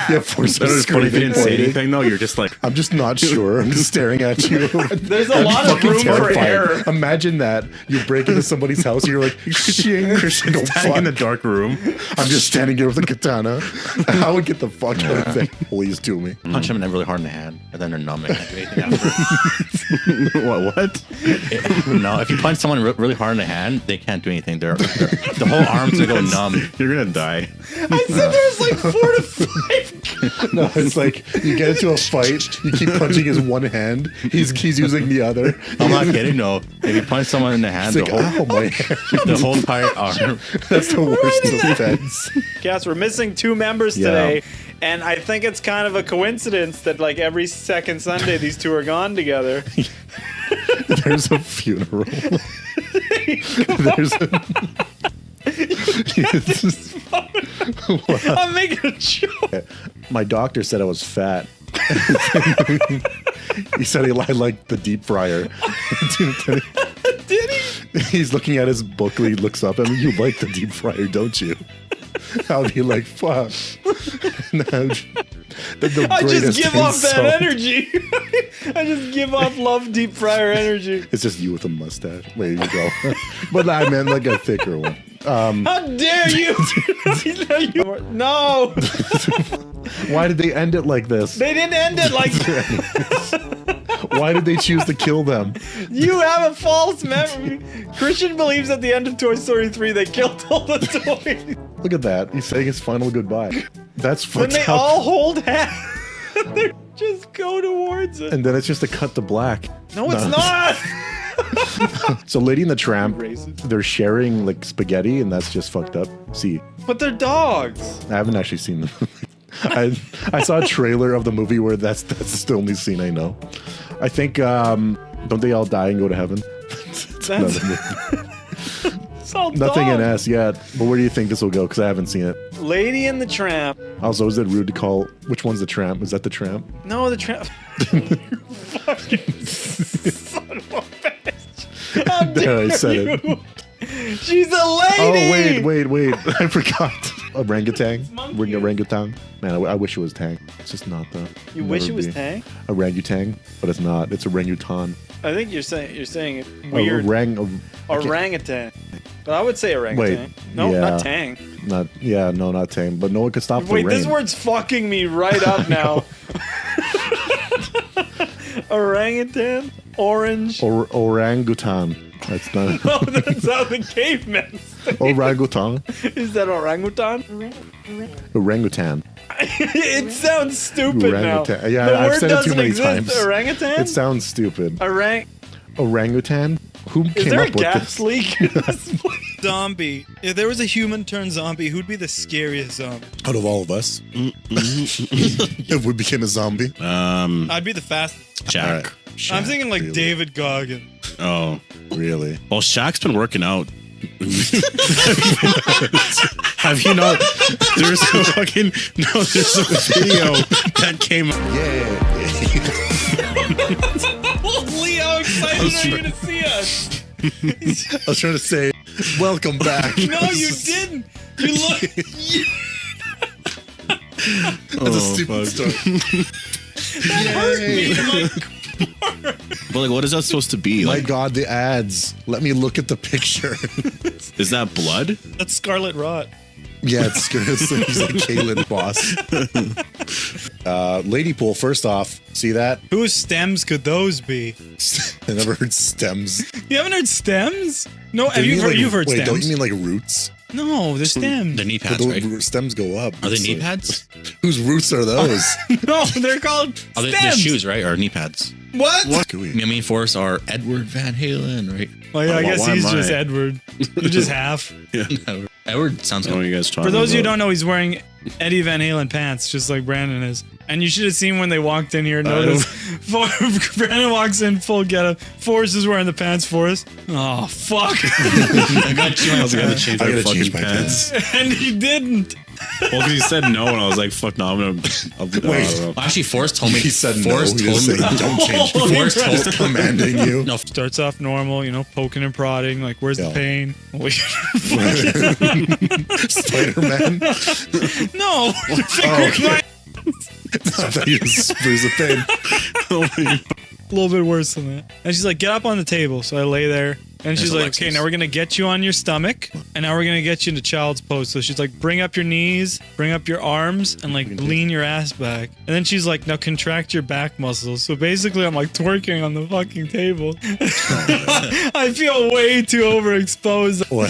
Yeah, Forrest That was was funny. If you screaming. didn't say anything though. You're just like, I'm just not sure. I'm just staring at you. There's a lot of Fucking room for terrified. error. Imagine that you break into somebody's house and you're like, shing. Christian Oh, standing in the fuck. dark room. I'm just standing here with a katana. I would get the fuck out of there. Please do me. Punch them really hard in the hand, and then they're numb. And can't do anything after. What? No, if you punch someone really hard in the hand, they can't do anything. The whole arm's gonna go numb. You're gonna die. I said there's like 4 to 5. No, it's like you get into a fight, you keep punching his one hand, he's using the other. I'm not kidding. No, if you punch someone in the hand, It's like, the whole ow, my hand. the whole entire arm. That's the worst offense. Yes, we're missing 2 members Yeah. today, and I think it's kind of a coincidence that like every second Sunday these 2 are gone together. There's a funeral. There's a... I'm making a joke. My doctor said I was fat. He said I like the deep fryer. Did he? He's looking at his book and he looks up at me. You like the deep fryer, don't you? I'll be like, fuck. The I just greatest give off insult. that energy. I just give off love deep fryer energy. It's just you with a mustache. There you go. But I meant like a thicker one. How dare you? No, Why did they end it like this? they didn't end it like that. Why did they choose to kill them? You have a false memory. Christian believes at the end of Toy Story 3 they killed all the toys. Look at that. He's saying his final goodbye. That's Then fucked they up. all hold hands. They just go towards it. And then it's just a cut to black. No, it's not. So Lady and the Tramp, they're sharing like spaghetti, and that's just fucked up. See, But they're dogs. I haven't actually seen the movie. I saw a trailer of the movie where that's the only scene I know. I think don't they all die and go to heaven? It's That's- another movie. It's all Nothing in dogs. S yet. But where do you think this will go? Because I haven't seen it. Lady and the Tramp. Also, is it rude to call which one's the Tramp? Is that the Tramp? No, the Tramp. Fucking son of a bitch. How There, I dare said you? it. She's a Oh lady. wait! I forgot. Orangutan. monkey. Orangutan. Man, I wish it was Tang. It's just not that. You wish it was Tang? Orangutan, but it's not. It's orangutan. I think you're saying it weird. Orangutan. But I would say orangutan. Wait, No, yeah. not Tang. Not Tang. But no one could stop the Wait, rain. this word's fucking me right up now. Orangutan? Orange? Orangutan. That's not. No, that's how the cavemen say. Orangutan. Is that orangutan? Orangutan. It sounds stupid now. Orangutan. Yeah, the I've word said it too doesn't many exist. times. Orangutan? It sounds stupid. orangutan. Who Is came there a up with gas this? leak? Zombie. If there was a human turned zombie, who'd be the scariest zombie? Out of all of us, if we became a zombie, I'd be the fastest. Shaq. I'm thinking like really? David Goggin. Oh, Really? well, Shaq's been working out. Have you not? There's a video that came. Yeah. Holy, how excited are you to see us? I was trying to say, welcome back. No, you didn't. You look. That's a stupid story. That hurt me. But like, what is that supposed to be? My Like, God, the ads. Let me look at the picture. is that blood? That's Scarlet Rot. Yeah, it's good. He's like Kaylin boss. Lady pool, first off, see that? Whose stems could those be? I never heard stems. You haven't heard stems? No, Don't you've you heard, mean you've heard wait, stems. don't you mean like roots? No, they're stems. The knee But pads, right? the stems go up. Are they It's knee like- pads? Whose roots are those? No, they're called Are they stems. the shoes, right? Or knee pads? What? Gooey. I mean, Forrest are Edward Van Halen, right? Well, yeah, I guess why he's am just I? Edward. You're just half. Edward sounds I don't know what good. you guys talking For those of you who about. don't know, he's wearing Eddie Van Halen pants, just like Brandon is. And you should have seen when they walked in here. Notice Brandon walks in full getup. Forrest is wearing the pants. Forrest. Oh fuck! I got you. I was gonna change I my gotta fucking change my pants. And he didn't. Well, because he said no, and I was like, "Fuck no, I'll do that." Wait. I don't know. Actually, Forrest told me. He said no. Forrest He told didn't me. say don't change. Forrest told Commanding you. No, Starts off normal, poking and prodding. Like, where's the Yeah. pain? Spider-Man. No. Oh, okay. I thought you just bruise the pain. A little bit worse than that. And she's like, get up on the table. So I lay there. And she's like, okay, now we're going to get you on your stomach. And now we're going to get you into child's pose. So she's like, bring up your knees, bring up your arms, and like lean your ass back. And then she's like, now contract your back muscles. So basically, I'm like twerking on the fucking table. I feel way too overexposed. What?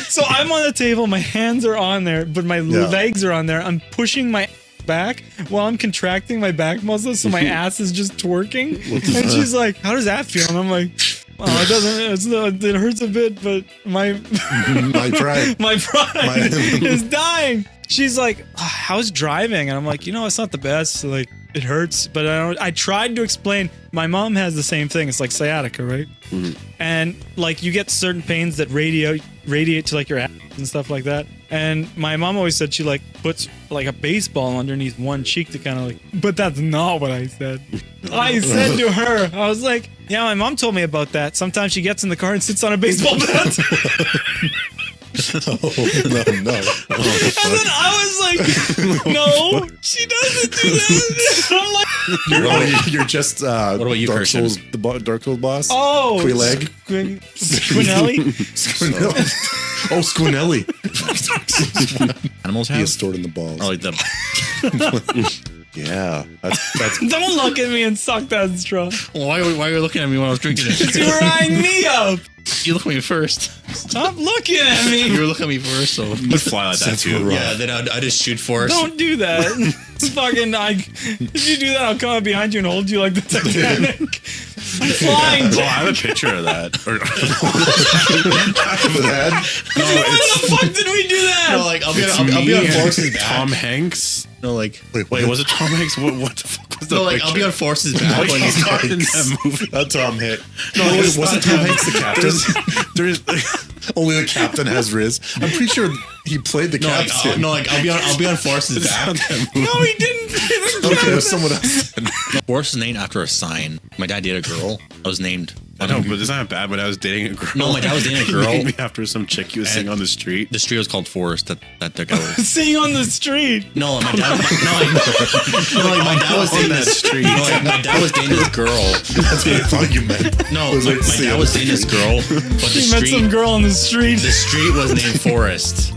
So I'm on the table, my hands are on there, but my legs are on there. I'm pushing my back while I'm contracting my back muscles, so my ass is just twerking. And she's like, how does that feel? And I'm like, well, it doesn't, it hurts a bit, but my pride. my pride is dying. She's like, how's driving? And I'm like, it's not the best. Like, it hurts, but I tried to explain. My mom has the same thing. It's like sciatica, right? Mm-hmm. And like, you get certain pains that radiate to like your ass and stuff like that. And my mom always said she like puts like a baseball underneath one cheek to kind of like, but that's not what I said. I said to her, I was like, yeah, my mom told me about that. Sometimes she gets in the car and sits on a baseball bat. Oh, no. And then I was like, no, she doesn't do that. I'm like, You're just what about you, Dark Christian? Souls, Dark Souls boss? oh, Quilleg? Squinelli? Oh, Squinelli. Animals He have. is stored in the balls. Oh, like the. Yeah. That's Don't look at me and suck that straw. Why are you looking at me when I was drinking it? You were eyeing me up. You look at me first. Stop looking at me. You were looking at me first, so. You fly like that That's too. right. Yeah, then I just shoot Forrest. Don't do that. It's fucking, if you do that, I'll come up behind you and hold you like the Titanic. I'm flying. Oh, I have a picture of that. Why the fuck did we do that? No, like I'll be Me on and Forrest's back. Tom Hanks. No, like Wait, was it Tom Hanks? What the fuck was that? no, like I'll be on Forrest's back when he's started in that movie. Tom Hanks. No, Wait, wasn't Tom Hanks the captain? There's Only the captain has Riz. I'm pretty sure he played the captain. I'll be on Forrest's back. No, he didn't. Okay, it was someone else. Forrest is named after a sign. My dad dated a girl. I was named. I know, but it's not bad. When I was dating a girl, No, my dad was dating a girl. He named me after some chick he was seeing on the street. The street was called Forrest. That guy was. Sing on the street. No, my dad. My dad was dating that street. No, like, my dad was dating this girl. That's what I thought you meant. No, Was my like, see dad ya. was dating this girl, but the He met some street. girl on the street. The street was named Forrest.